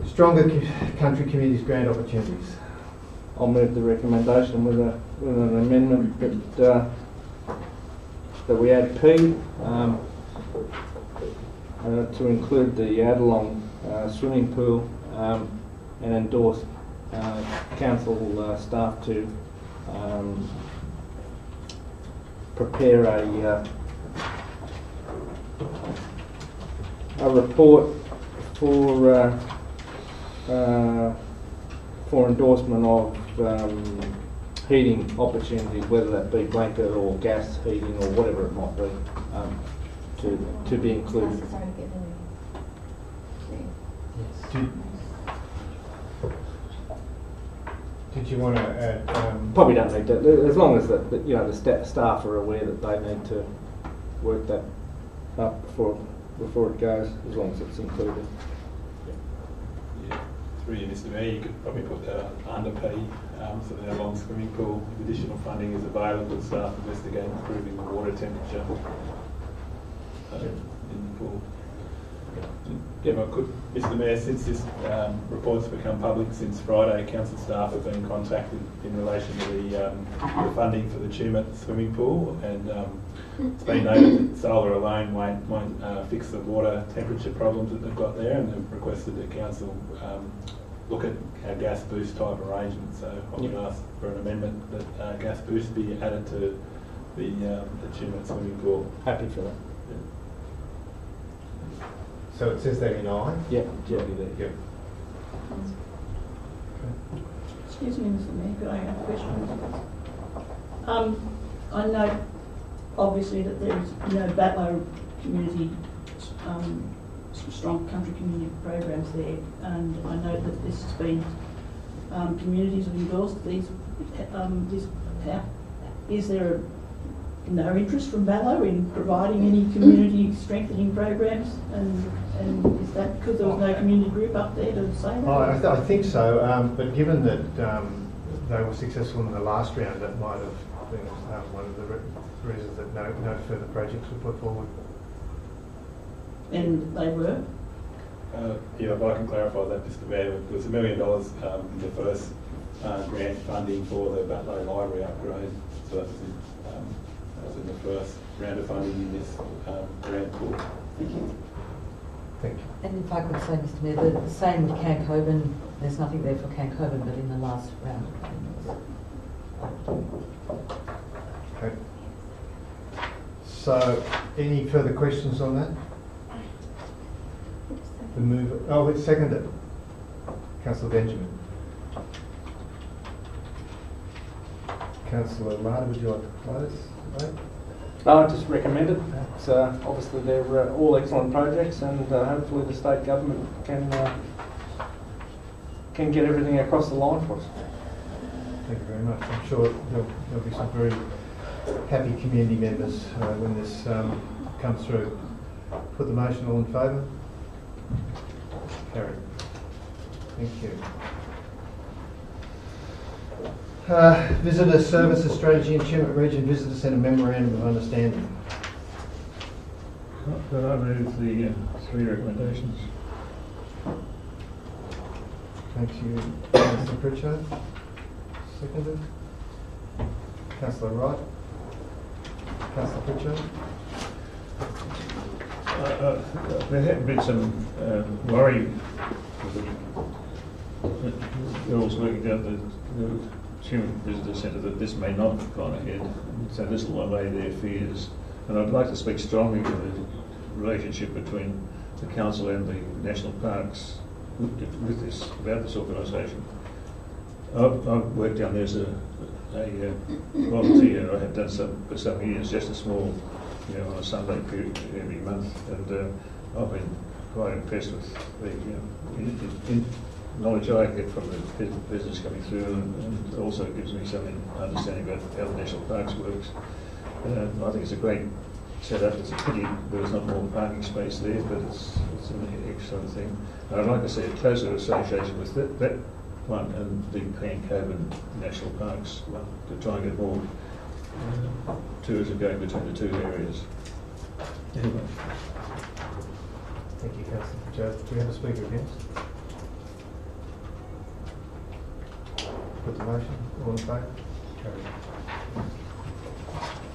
Speaker 1: Stronger country communities grant opportunities.
Speaker 3: I'll move the recommendation with an amendment that we add P to include the Adelong swimming pool and endorse council staff to prepare a report for endorsement of heating opportunities, whether that be blanket or gas heating or whatever it might be, to be included.
Speaker 1: Did you want to add?
Speaker 3: Probably don't need to, as long as the staff are aware that they need to work that up before it goes, as long as it's included.
Speaker 12: Through you, Mr. Mayor, you could probably put that under P, so that our long swimming pool, if additional funding is available, staff investigate improving the water temperature in the pool. If I could, Mr. Mayor, since this report's become public since Friday, council staff have been contacted in relation to the funding for the Tumit swimming pool, and it's been noted that solar alone won't fix the water temperature problems that they've got there, and they've requested that council look at our gas boost type arrangement. So I would ask for an amendment that gas boost be added to the Tumit swimming pool.
Speaker 3: Happy for that.
Speaker 1: So it says that in I?
Speaker 3: Yeah.
Speaker 1: Yep.
Speaker 6: Excuse me, Mr. Mayor, could I have a question? I know obviously that there's Batlow community, strong country community programs there, and I know that this has been communities have endorsed these. Is there no interest from Batlow in providing any community strengthening programs, and is that because there was no community group up there to say that?
Speaker 1: I think so, but given that they were successful in the last round, that might have been one of the reasons that no further projects were put forward.
Speaker 6: And they were?
Speaker 12: Yeah, if I can clarify that, Mr. Mayor, it was $1 million in the first grant funding for the Batlow Library upgrade, so that was in the first round of funding in this grant pool.
Speaker 6: Thank you.
Speaker 1: Thank you.
Speaker 5: And if I could say, Mr. Mayor, the same with Cancoban. There's nothing there for Cancoban, but in the last round.
Speaker 1: Okay. So, any further questions on that? The move. Oh, it's seconded. Councillor Benjamin. Councillor Marta, would you like to close?
Speaker 3: I just recommend it. It's, obviously they're all excellent projects, and hopefully the state government can get everything across the line for us.
Speaker 1: Thank you very much. I'm sure there'll be some very happy community members when this comes through. Put the motion, all in favour? Carried. Thank you. Visitor Services Strategy and Tumut Region Visitor Centre Memorandum of Understanding.
Speaker 7: Could I move the 3 recommendations?
Speaker 1: Thank you, Councillor Pritchard. Seconded. Councillor Wright. Councillor Pritchard.
Speaker 7: There had been some worry with the girls working down the Tumut Visitor Centre that this may not have gone ahead, so this will allay their fears. And I'd like to speak strongly to the relationship between the council and the national parks with this, about this organisation. I've worked down there as a volunteer. I have done some for some years, just a small on a Sunday period every month, and I've been quite impressed with the knowledge I get from the business coming through, and also gives me some understanding about how the National Parks works. I think it's a great setup. It's a pity there's not more parking space there, but it's an excellent thing. I'd like to see a closer association with that one and the Pan Coburn National Parks one, to try and get more tourism going between the two areas. Anyway.
Speaker 1: Thank you, Councillor Joe. Do we have a speaker against? Put the motion. All in favour? Carried.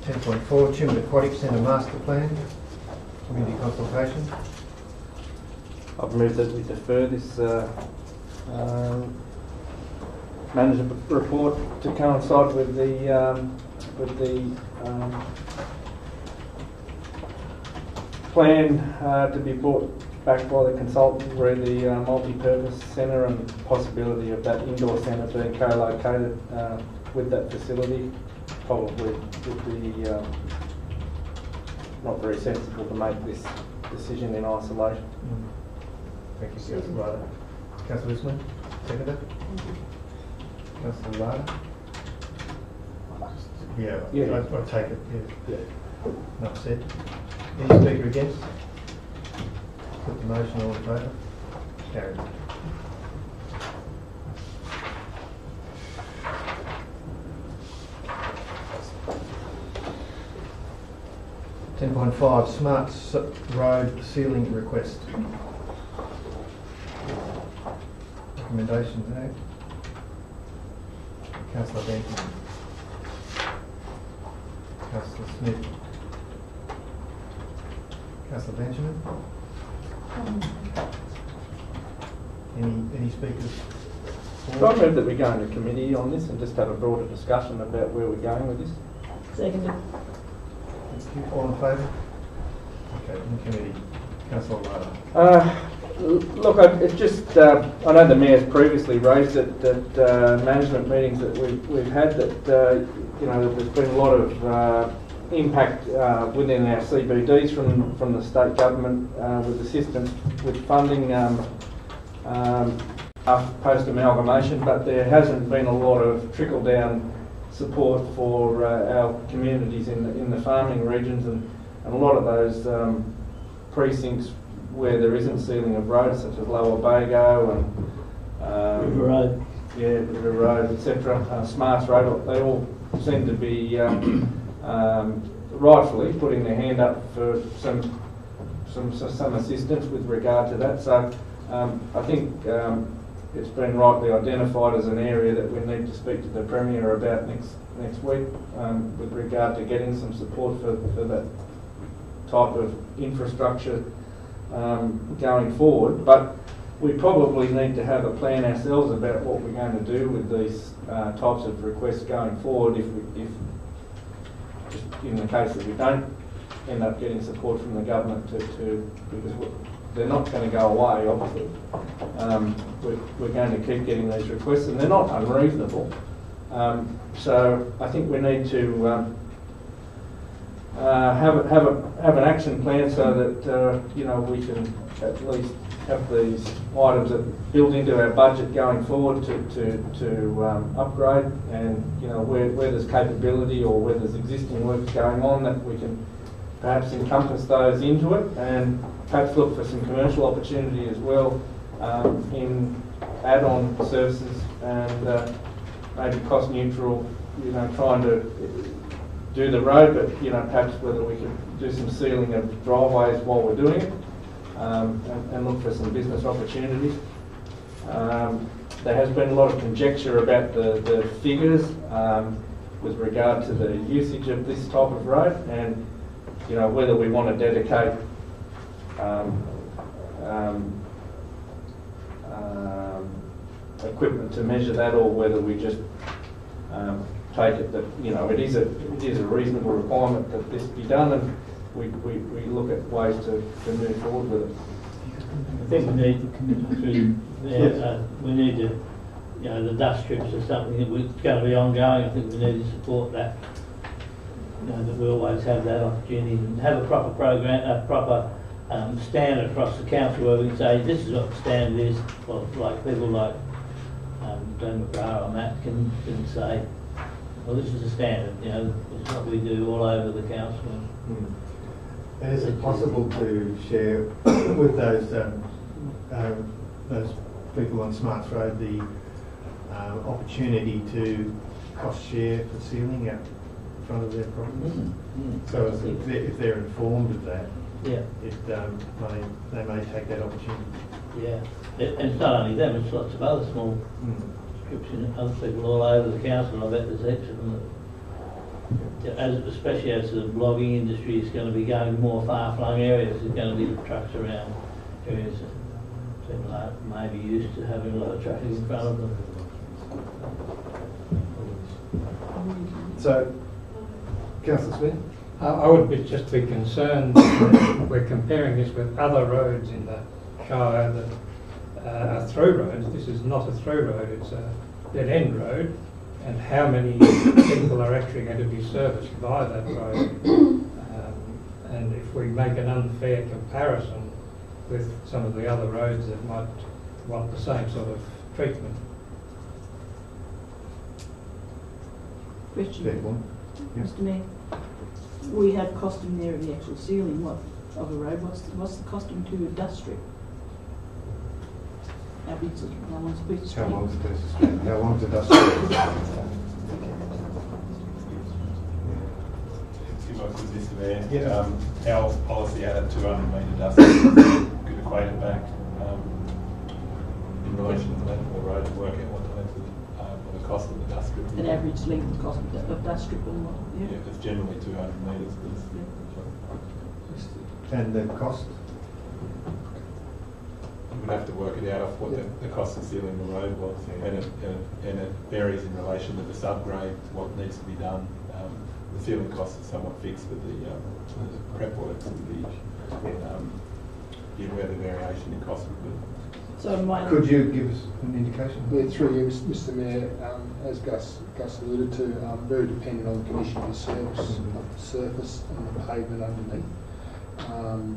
Speaker 1: 10.4, Tumut Aquatic Centre Master Plan, Community Consultation.
Speaker 3: I've moved that we defer this manager report to coincide with the plan to be brought back by the consultant, re the multi-purpose centre and the possibility of that indoor centre being co-located with that facility. Probably would be not very sensible to make this decision in isolation.
Speaker 1: Thank you, Councillor Ryder. Councillor Usman, seconder. Councillor Ryder. Yeah, I take it. Yeah. Enough said. Any speaker against? Put the motion. All in favour? Carried. .5 Smart Road Ceiling Request. Recommendations there. Councillor Benton. Councillor Smith. Councillor Benjamin. Any speakers?
Speaker 3: So I move that we go into committee on this and just have a broader discussion about where we're going with this.
Speaker 6: Seconded.
Speaker 1: Thank you. All in favour? Okay, in committee. Councillor Ryder.
Speaker 3: Look, it's just, I know the Mayor's previously raised it that management meetings that we've had that, there's been a lot of impact within our CBDs from the state government with assistance with funding post-amalgamation, but there hasn't been a lot of trickle-down support for our communities in the farming regions, and a lot of those precincts where there isn't sealing of roads, such as Lower Bago and
Speaker 10: River Road.
Speaker 3: Yeah, River Road, etc. Smarts Road, they all seem to be rightfully putting their hand up for some assistance with regard to that. So I think it's been rightly identified as an area that we need to speak to the Premier about next week with regard to getting some support for that type of infrastructure going forward. But we probably need to have a plan ourselves about what we're going to do with these types of requests going forward if just in the case that we don't end up getting support from the government because they're not going to go away, obviously. We're going to keep getting these requests, and they're not unreasonable. So I think we need to have an action plan so that we can at least have these items that build into our budget going forward to upgrade, and where there's capability or where there's existing works going on, that we can perhaps encompass those into it, and perhaps look for some commercial opportunity as well in add-on services, and maybe cost neutral, trying to do the road, but perhaps whether we could do some sealing of driveways while we're doing it, and look for some business opportunities. There has been a lot of conjecture about the figures with regard to the usage of this type of road, and whether we want to dedicate equipment to measure that, or whether we just take it that it is a reasonable requirement that this be done, and we look at ways to move forward with it.
Speaker 10: I think we need to, the dust strips are something that was going to be ongoing. I think we need to support that. you know, that we always have that opportunity and have a proper program, a proper standard across the council where we can say this is what the standard is. Well, like people like Don McGrath on that can say, well, this is the standard. You know, it's what we do all over the council.
Speaker 1: And is it possible to share with those people on Smarts Road the opportunity to cost share for sealing out in front of their properties? So if they're informed of that,
Speaker 10: Yeah.
Speaker 1: They may take that opportunity.
Speaker 10: Yeah. And it's not only them, it's lots of other small groups and other people all over the council. I bet there's heaps of them that, especially as the logging industry is going to be going to more far-flung areas, there's going to be trucks around areas that people are maybe used to having a lot of traffic in front of them.
Speaker 1: So, Councillor Smith?
Speaker 9: I would just be concerned that we're comparing this with other roads in the Shire that are through roads. This is not a through road, it's a dead-end road. And how many people are actually going to be serviced by that road? And if we make an unfair comparison with some of the other roads that might want the same sort of treatment.
Speaker 6: Question, Mr. Mayor. We have costing there in the actual ceiling of a road. What's the costing to a dust strip? How long's a piece of string?
Speaker 1: How long's a piece of string? How long's a dust strip?
Speaker 12: If I could, Mr. Mayor,
Speaker 1: Yeah.
Speaker 12: our policy had a 200 metre dust strip. Could equate it back in relation to the length of the road to work out what the length of the cost of the dust strip is.
Speaker 6: An average length of cost of dust strip and what?
Speaker 12: Yeah, it's generally 200 metres.
Speaker 1: And the cost?
Speaker 12: We'd have to work it out off what the cost of sealing the road was, and it varies in relation to the subgrade, what needs to be done. The sealing cost is somewhat fixed, but the prep works would be where the variation in cost would be.
Speaker 6: So
Speaker 1: could you give us an indication?
Speaker 13: Yeah, through you, Mr. Mayor, as Gus alluded to, very dependent on the condition of the surface and the pavement underneath.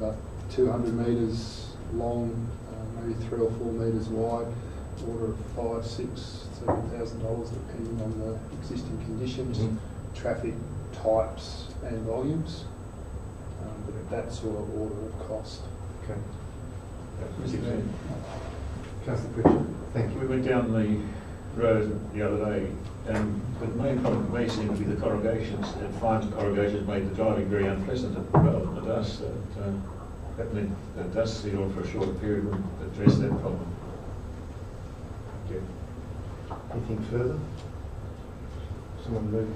Speaker 13: But 200 metres long, maybe 3 or 4 metres wide, order of $5,000, $6,000, $7,000 depending on the existing conditions, traffic types and volumes. But at that sort of order of cost.
Speaker 1: Okay. Councillor Pritchard, thank you.
Speaker 7: We went down the road the other day, and the main problem may seem to be the corrugations, and fines and corrugations made the driving very unpleasant rather than the dust. That meant the dust seal for a short period would address that problem.
Speaker 1: Okay. Anything further? Someone move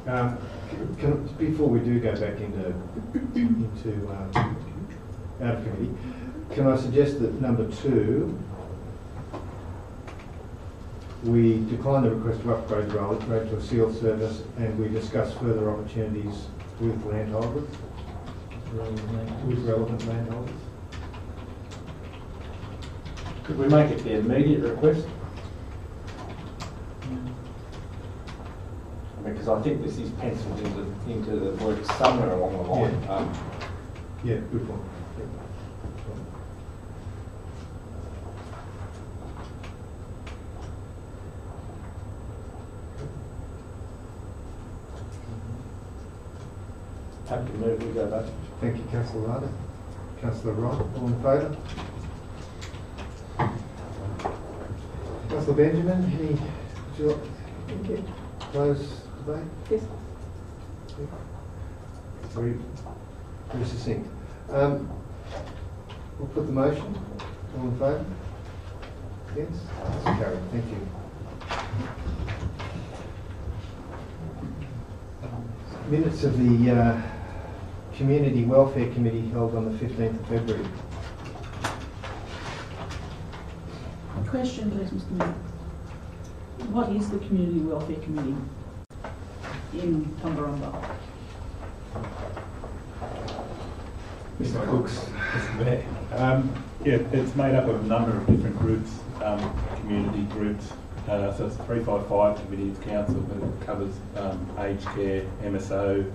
Speaker 1: that we... before we do go back into out of committee, can I suggest that number 2, we decline the request to upgrade the road to a sealed service, and we discuss further opportunities with landholders, with relevant landholders?
Speaker 3: Could we make it the immediate request? Because I think this is penciled into the work somewhere along the line.
Speaker 1: Yeah, good point.
Speaker 3: Happy to move, we go back.
Speaker 1: Thank you, Councillor Larder. Councillor Wright, all in favour? Councillor Benjamin, would you like to close debate?
Speaker 11: Yes.
Speaker 1: Very succinct. We'll put the motion. All in favour? Yes? That's carried. Thank you. Minutes of the Community Welfare Committee held on the 15th of February.
Speaker 6: Question, please, Mr. Mayor. What is the Community Welfare Committee in Tumbarumba?
Speaker 12: Mr. Cooks. Yeah, it's made up of a number of different groups, community groups, So it's a 355 committee of council, but it covers aged care, MSO,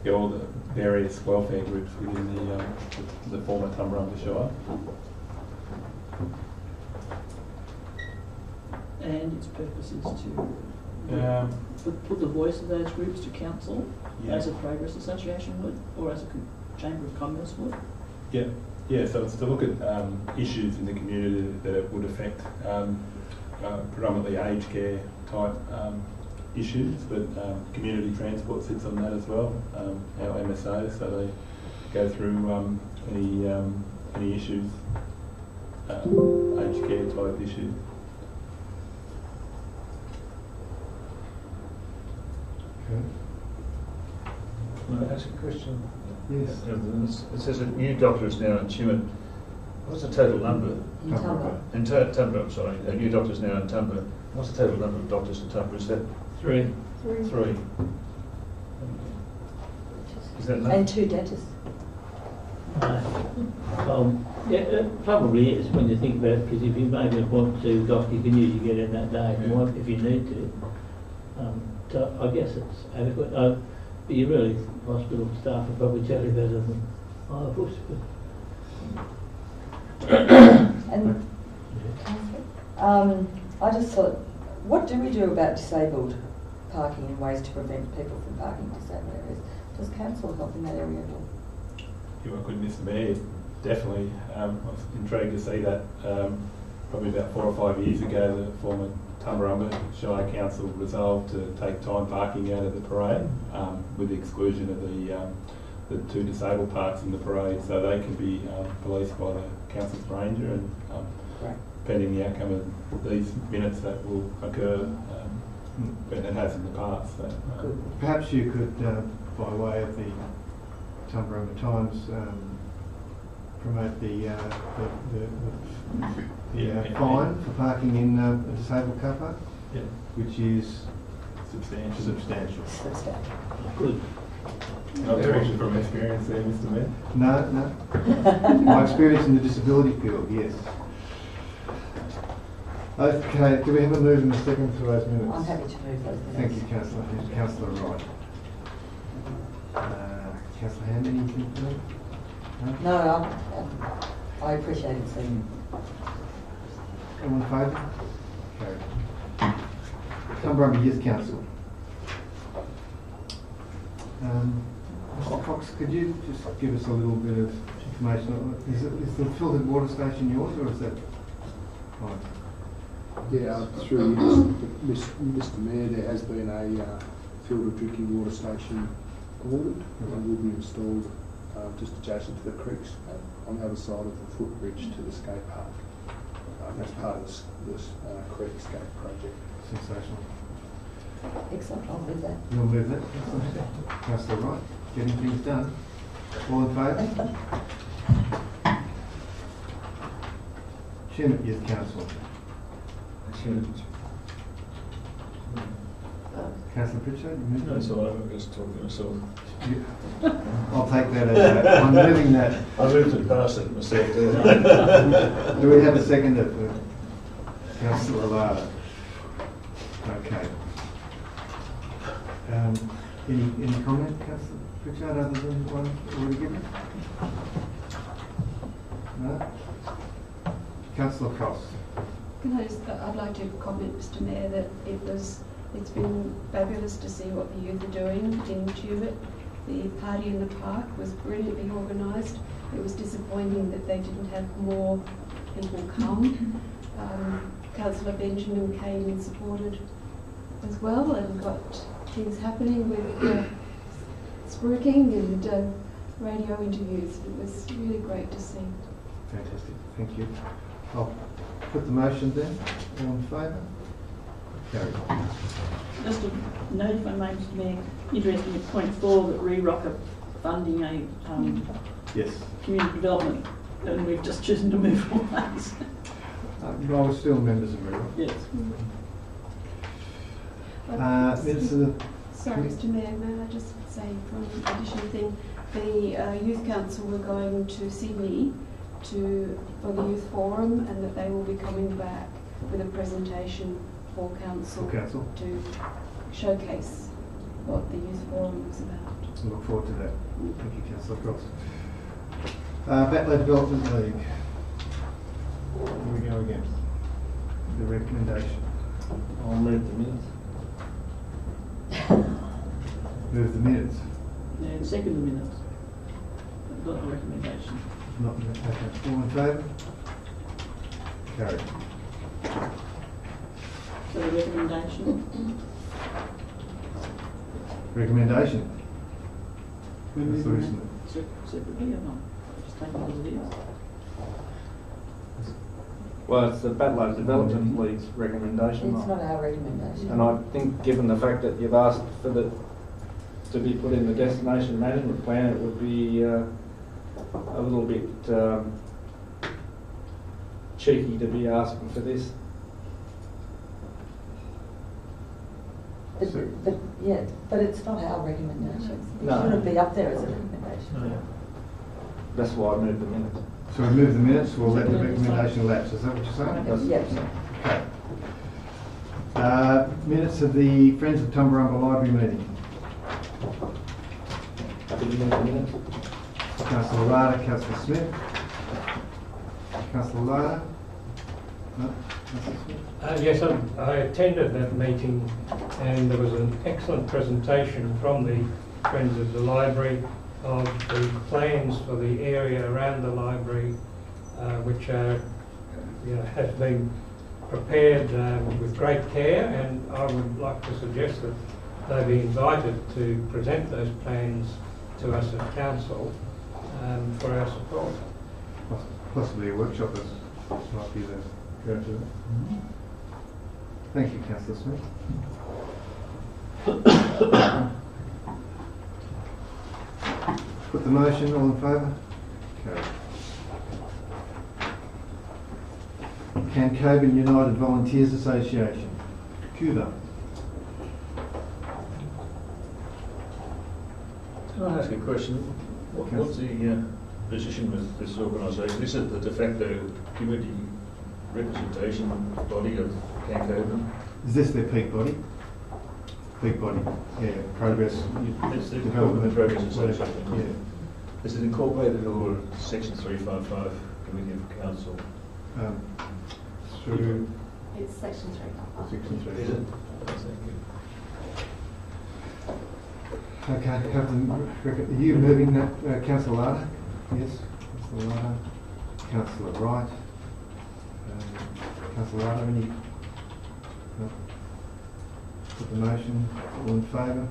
Speaker 12: all the various welfare groups within the former Tumbarumba Shire.
Speaker 6: And its purpose is to put the voice of those groups to council, as a progress association would, or as a Chamber of Commerce would?
Speaker 12: Yeah, so it's to look at issues in the community that it would affect predominantly aged care type issues, but community transport sits on that as well, our MSO, so they go through any issues, aged care type issues.
Speaker 7: Can I ask a question?
Speaker 1: Yes.
Speaker 7: It says a new doctor is now in Tumut. What's the total number?
Speaker 5: In Tumba.
Speaker 7: In Tumba, sorry. A new doctor is now in Tumba. What's the total number of doctors in Tumba? Is that
Speaker 10: 3.
Speaker 7: 3? Is that enough?
Speaker 5: And 2 dentists.
Speaker 10: Yeah, it probably is when you think about it, because if you make an appointment to a doctor, you can usually get in that day if you want, if you need to. So I guess it's adequate. But you really, hospital staff will probably tell you better than I would.
Speaker 5: And I just thought, what do we do about disabled parking and ways to prevent people from parking in disabled areas? Does council help in that area at all?
Speaker 12: You work with Mr Mayor, definitely. I was intrigued to see that probably about 4 or 5 years ago, the former Tumbarumba Shire Council resolved to take time parking out of the parade with the exclusion of the 2 disabled parks in the parade, so they can be policed by the council's ranger, and pending the outcome of these minutes that will occur, but it has in the past. So,
Speaker 1: Perhaps you could, by way of the Tumbarumba Times, promote the fine for parking in a disabled car park, which is substantial.
Speaker 10: Good.
Speaker 12: Not talking from experience there, Mr Mayor.
Speaker 1: No. My experience in the disability field, yes. Okay, do we have a move and a second for those minutes?
Speaker 5: I'm happy to move those minutes.
Speaker 1: Thank you, Councillor. Councillor Wright. Councillor Hand, anything for me?
Speaker 5: No, I appreciate it seeing.
Speaker 1: Everyone in favour? Carried. Tumbarumba Youth Council. Mr Cox, could you just give us a little bit of information? Is the filtered water station yours, or is that fine?
Speaker 13: Yeah, through Mr Mayor, there has been a filtered drinking water station ordered and will be installed just adjacent to the creeks on the other side of the footbridge to the skate park. That's part of this creek skate project.
Speaker 1: Sensational.
Speaker 5: Excellent, I'll move that.
Speaker 1: You'll move that? Councillor Wright, getting things done. All in favour? Chairman Youth Council. Councillor Pritchard, you moved?
Speaker 7: No, it's all right. I'm just talking to myself.
Speaker 1: I'll take that as I'm moving that.
Speaker 7: I moved it past it myself, didn't I?
Speaker 1: Do we have a seconder for Councillor Lavada? Okay. Any comment, Councillor Pritchard, other than the one already given? No? Councillor Cross.
Speaker 11: Can I just, I'd like to comment, Mr Mayor, that it's been fabulous to see what the youth are doing in Tumut. The party in the park was brilliantly organised. It was disappointing that they didn't have more people come. Councillor Benjamin came and supported as well and got things happening with spruiking and radio interviews. It was really great to see.
Speaker 1: Fantastic, thank you. I'll put the motion then. All in favour? Carried.
Speaker 6: Just a note, if I may, Mr Mayor, interesting at point 4 that ReRock are funding a
Speaker 1: Yes.
Speaker 6: community development, and we've just chosen to move away.
Speaker 1: We're still members of ReRock.
Speaker 6: Yes.
Speaker 11: Sorry, Mr Mayor, may I just say one additional thing? The Youth Council were going to Sydney for the Youth Forum, and that they will be coming back with a presentation for council,
Speaker 1: For council.
Speaker 11: to showcase what the youth forum was about.
Speaker 1: I look forward to that. Thank you, Councillor Cross. Battler Development League. Here we go again. The recommendation.
Speaker 3: I'll move the minutes.
Speaker 1: Move the minutes.
Speaker 6: And second the minutes. Not the recommendation.
Speaker 1: Not okay. All in favour? Carried.
Speaker 6: So the recommendation.
Speaker 1: Recommendation.
Speaker 6: We're
Speaker 1: Councillor
Speaker 6: moving
Speaker 1: Ismail.
Speaker 6: that separately or not? Just take it as it is.
Speaker 3: Well, it's the Battler Development League's recommendation.
Speaker 5: It's not our recommendation.
Speaker 3: And I think given the fact that you've asked for the to be put in the destination management plan, it would be a little bit cheeky to be asking for this.
Speaker 5: But it's not our recommendation. It
Speaker 3: No.
Speaker 5: shouldn't be up there as a recommendation.
Speaker 3: That's why I moved the minutes.
Speaker 1: So we move the minutes, we'll let the recommendation lapse. Is that what you're saying?
Speaker 5: Yes.
Speaker 1: Okay. Minutes of the Friends of Tumbarumba Library meeting.
Speaker 3: Happy to move the minutes.
Speaker 1: Councillor Rada, Councillor Smith. Councillor Rada? No? Councillor Smith?
Speaker 9: Yes, I attended that meeting, and there was an excellent presentation from the Friends of the Library of the plans for the area around the library, which are, has been prepared with great care, and I would like to suggest that they be invited to present those plans to us as council for our support.
Speaker 1: Possibly a workshop is might be the go to. Thank you, Councillor Smith. Put the motion, all in favour? Carried. Cancoban United Volunteers Association, Cuba.
Speaker 7: Can I ask a question? What's the position with this organisation? Is it the de facto community representation body of Cancoban?
Speaker 1: Is this their peak body? Peak body, yeah, progress.
Speaker 7: It's the
Speaker 1: Development
Speaker 7: Progress
Speaker 1: whatever,
Speaker 7: Association.
Speaker 1: yeah.
Speaker 7: Is it incorporated or Section 355 Committee of Council?
Speaker 1: Through
Speaker 8: It's section 3.
Speaker 1: Section 3.
Speaker 7: Is it? Thank you.
Speaker 1: Okay, have them, are you moving that, Councillor Larda? Yes, Councillor Larda. Councillor Wright. Councillor Larda, any? No. Put the motion, all in favour?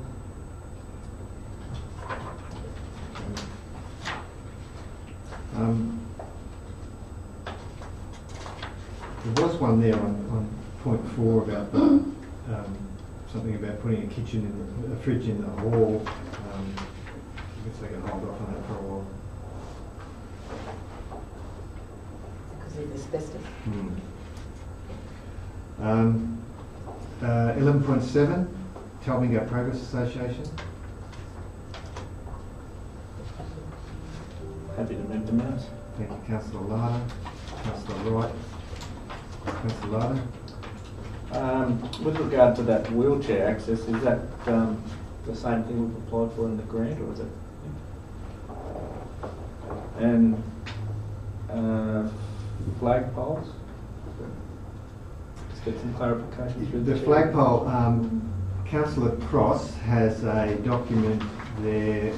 Speaker 1: There was one there on point 4 about the, something about putting a kitchen in a fridge in the hall. I guess they can hold off on that for a while.
Speaker 5: Because of asbestos.
Speaker 1: 11.7, Talbingo Progress Association.
Speaker 3: Happy to move the minutes.
Speaker 1: Thank you, Councillor Larda. Councillor Wright. Councillor Larda.
Speaker 3: With regard to that wheelchair access, is that the same thing we've applied for in the grant, or is it? And flagpoles? Just get some clarification through
Speaker 1: The
Speaker 3: chair.
Speaker 1: flagpole, Councillor Cross has a document there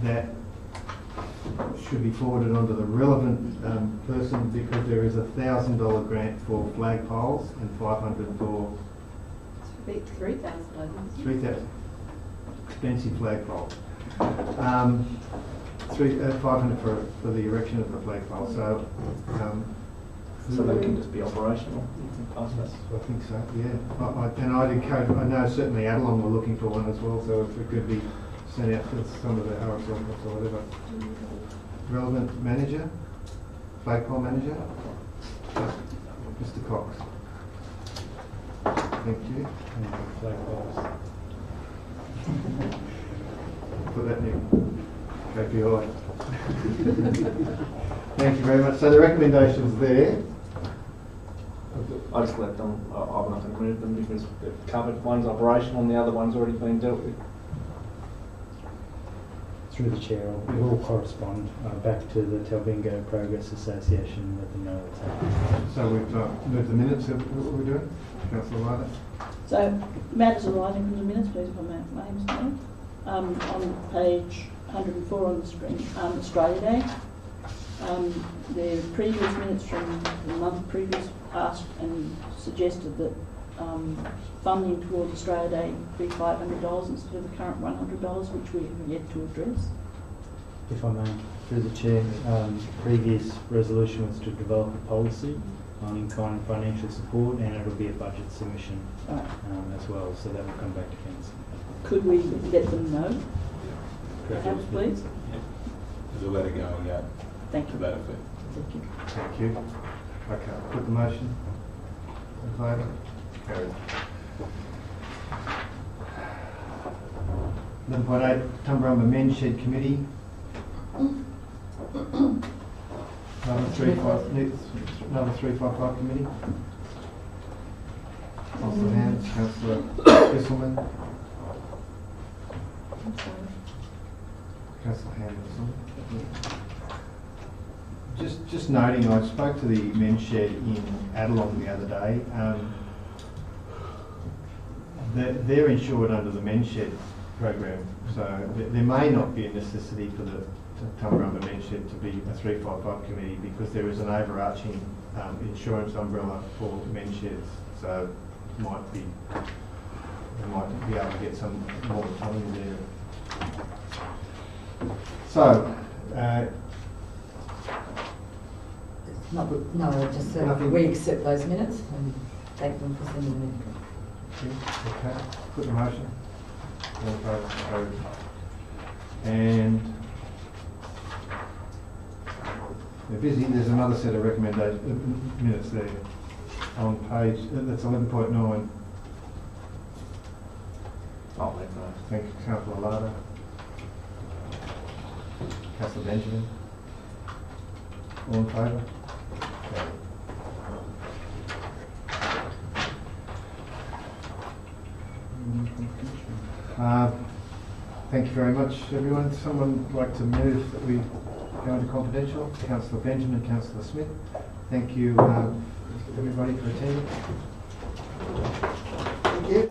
Speaker 1: that should be forwarded on to the relevant person, because there is a $1,000 grant for flagpoles and $500 for
Speaker 11: It's 3,000, I think.
Speaker 1: 3,000 expensive flagpole. 500 for the erection of the flagpole. So
Speaker 3: So they can just be operational. You can pass that.
Speaker 1: I think so, yeah. And I'd encourage, I know certainly Adelong were looking for one as well, so if it could be sent out to some of the RSL or whatever. Relevant manager, flagpole manager, Mr. Cox. Thank you. Put that in KPI. Thank you very much. So the recommendation's there.
Speaker 3: I just let them, I'm not going to move them because they're covered. One's operational and the other one's already been dealt with.
Speaker 4: Through the chair, we will correspond back to the Talbingo Progress Association and let them know what's happening.
Speaker 1: So we've moved the minutes. What are we doing? Councillor Ryder.
Speaker 6: So, matters arising from the minutes, please, if I may, Mr. Mayor. On page 104 on the screen, Australia Day. The previous minutes from the month previous asked and suggested that funding towards Australia Day be $500 instead of the current $100, which we have yet to address.
Speaker 4: If I may, through the chair, previous resolution was to develop a policy on in-kind financial support, and it'll be a budget submission as well, so that will come back to council.
Speaker 6: Could we let them know, perhaps, please?
Speaker 12: There's a letter going out
Speaker 6: Thank
Speaker 12: to
Speaker 6: you.
Speaker 12: that effect.
Speaker 6: Thank you.
Speaker 1: Thank you. Okay, put the motion. In favour? Carried. 11.8, Tumbarumba Men's Shed Committee. Another 355 committee. Councillor Hands, Councillor Bisselman. Councillor Hands. Just noting, I spoke to the men's shed in Adelong the other day. They're insured under the men's shed program, so there may not be a necessity for the Tumbarumba men's shed to be a 355 committee because there is an overarching insurance umbrella for men's sheds, so we might be able to get some more autonomy there. So.
Speaker 5: No, just we accept those minutes and thank them for sending them in.
Speaker 1: Okay, put the motion. All opposed? And they're busy. There's another set of minutes there on page, that's 11.9.
Speaker 3: I'll make those.
Speaker 1: Thank you, Councillor Lada. Councillor Benjamin. All in favour? Thank you very much, everyone. Someone would like to move that we go into confidential? Councillor Benjamin, Councillor Smith. Thank you, everybody, for attending. Thank you.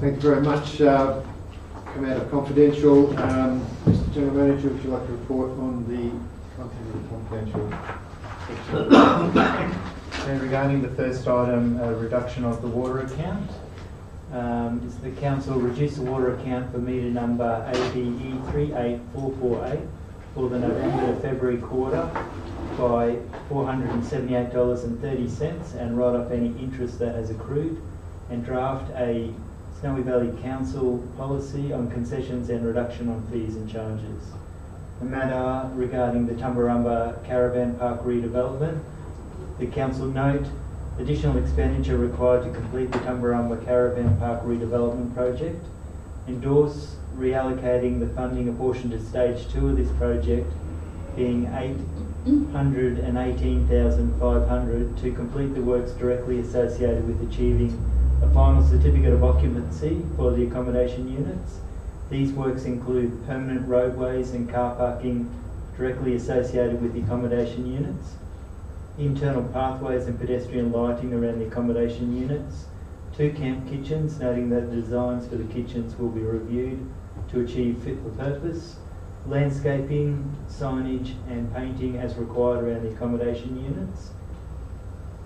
Speaker 1: Thank you very much. Come out of confidential. Mr. General Manager, would you like to report on the content of the confidential?
Speaker 4: So regarding the first item, reduction of the water account, is the council reduce the water account for meter number ABE 38448 for the November to February quarter by $478.30 and write off any interest that has accrued, and draft a Snowy Valley Council policy on concessions and reduction on fees and charges. The matter regarding the Tumbarumba Caravan Park redevelopment, the council note additional expenditure required to complete the Tumbarumba Caravan Park redevelopment project, endorse reallocating the funding apportioned to stage 2 of this project being $818,500 to complete the works directly associated with achieving a final certificate of occupancy for the accommodation units. These works include permanent roadways and car parking directly associated with the accommodation units, internal pathways and pedestrian lighting around the accommodation units, 2 camp kitchens, noting that the designs for the kitchens will be reviewed to achieve fit for purpose, landscaping, signage and painting as required around the accommodation units,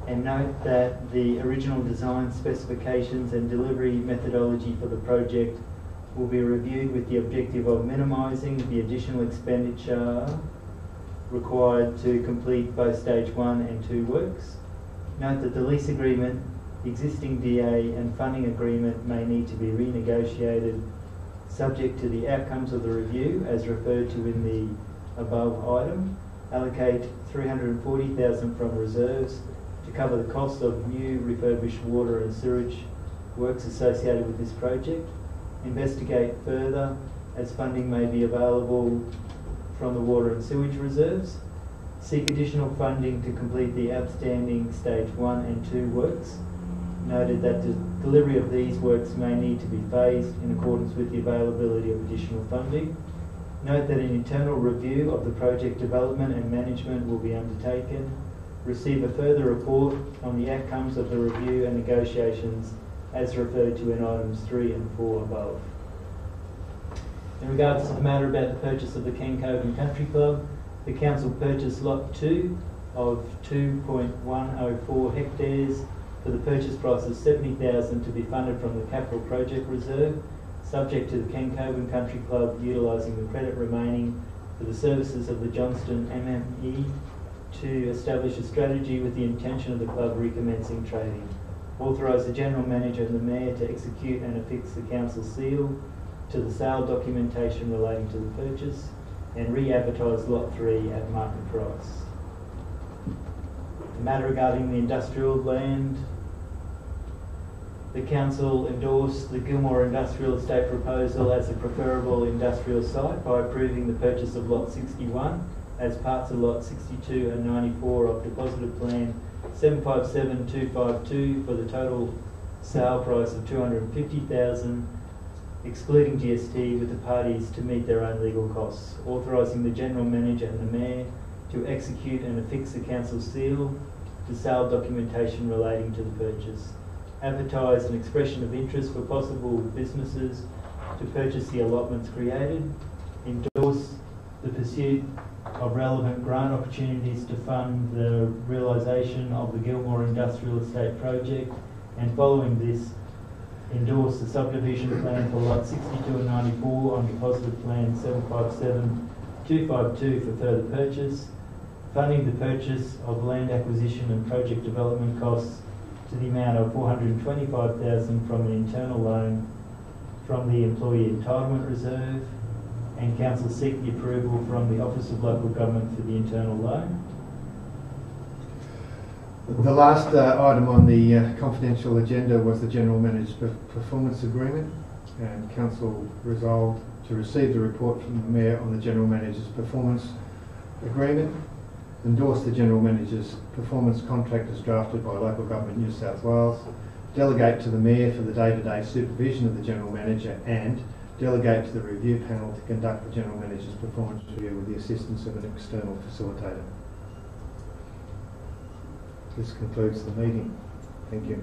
Speaker 4: and note that the original design specifications and delivery methodology for the project will be reviewed with the objective of minimising the additional expenditure required to complete both stage 1 and 2 works. Note that the lease agreement, existing DA and funding agreement may need to be renegotiated subject to the outcomes of the review as referred to in the above item. Allocate $340,000 from reserves to cover the cost of new refurbished water and sewage works associated with this project. Investigate further as funding may be available from the water and sewage reserves. Seek additional funding to complete the outstanding stage 1 and 2 works. Noted that the delivery of these works may need to be phased in accordance with the availability of additional funding. Note that an internal review of the project development and management will be undertaken. Receive a further report on the outcomes of the review and negotiations as referred to in items 3 and 4 above. In regards to the matter about the purchase of the Kencoven Country Club, the council purchased lot 2 of 2.104 hectares for the purchase price of $70,000 to be funded from the Capital Project Reserve, subject to the Kencoven Country Club utilising the credit remaining for the services of the Johnston MME to establish a strategy with the intention of the club recommencing trading. Authorise the General Manager and the Mayor to execute and affix the Council seal to the sale documentation relating to the purchase and re-advertise Lot 3 at market price. The matter regarding the industrial land, the Council endorsed the Gilmore Industrial Estate proposal as a preferable industrial site by approving the purchase of Lot 61 as parts of Lot 62 and 94 of Deposited Plan 757252 for the total sale price of $250,000, excluding GST, with the parties to meet their own legal costs. Authorising the General Manager and the Mayor to execute and affix the Council seal to sale documentation relating to the purchase. Advertise an expression of interest for possible businesses to purchase the allotments created. Endorse the pursuit of relevant grant opportunities to fund the realisation of the Gilmore Industrial Estate project, and following this, endorse the subdivision plan for Lot 62 and 94 on Deposited Plan 757252 for further purchase, funding the purchase of land acquisition and project development costs to the amount of $425,000 from an internal loan from the Employee Entitlement Reserve, and Council seek the approval from the Office of Local Government for the internal loan.
Speaker 1: The last item on the confidential agenda was the General Manager's performance agreement, and Council resolved to receive the report from the Mayor on the General Manager's performance agreement, endorse the General Manager's performance contract as drafted by Local Government New South Wales, delegate to the Mayor for the day-to-day supervision of the General Manager, and delegate to the review panel to conduct the General Manager's performance review with the assistance of an external facilitator. This concludes the meeting. Thank you.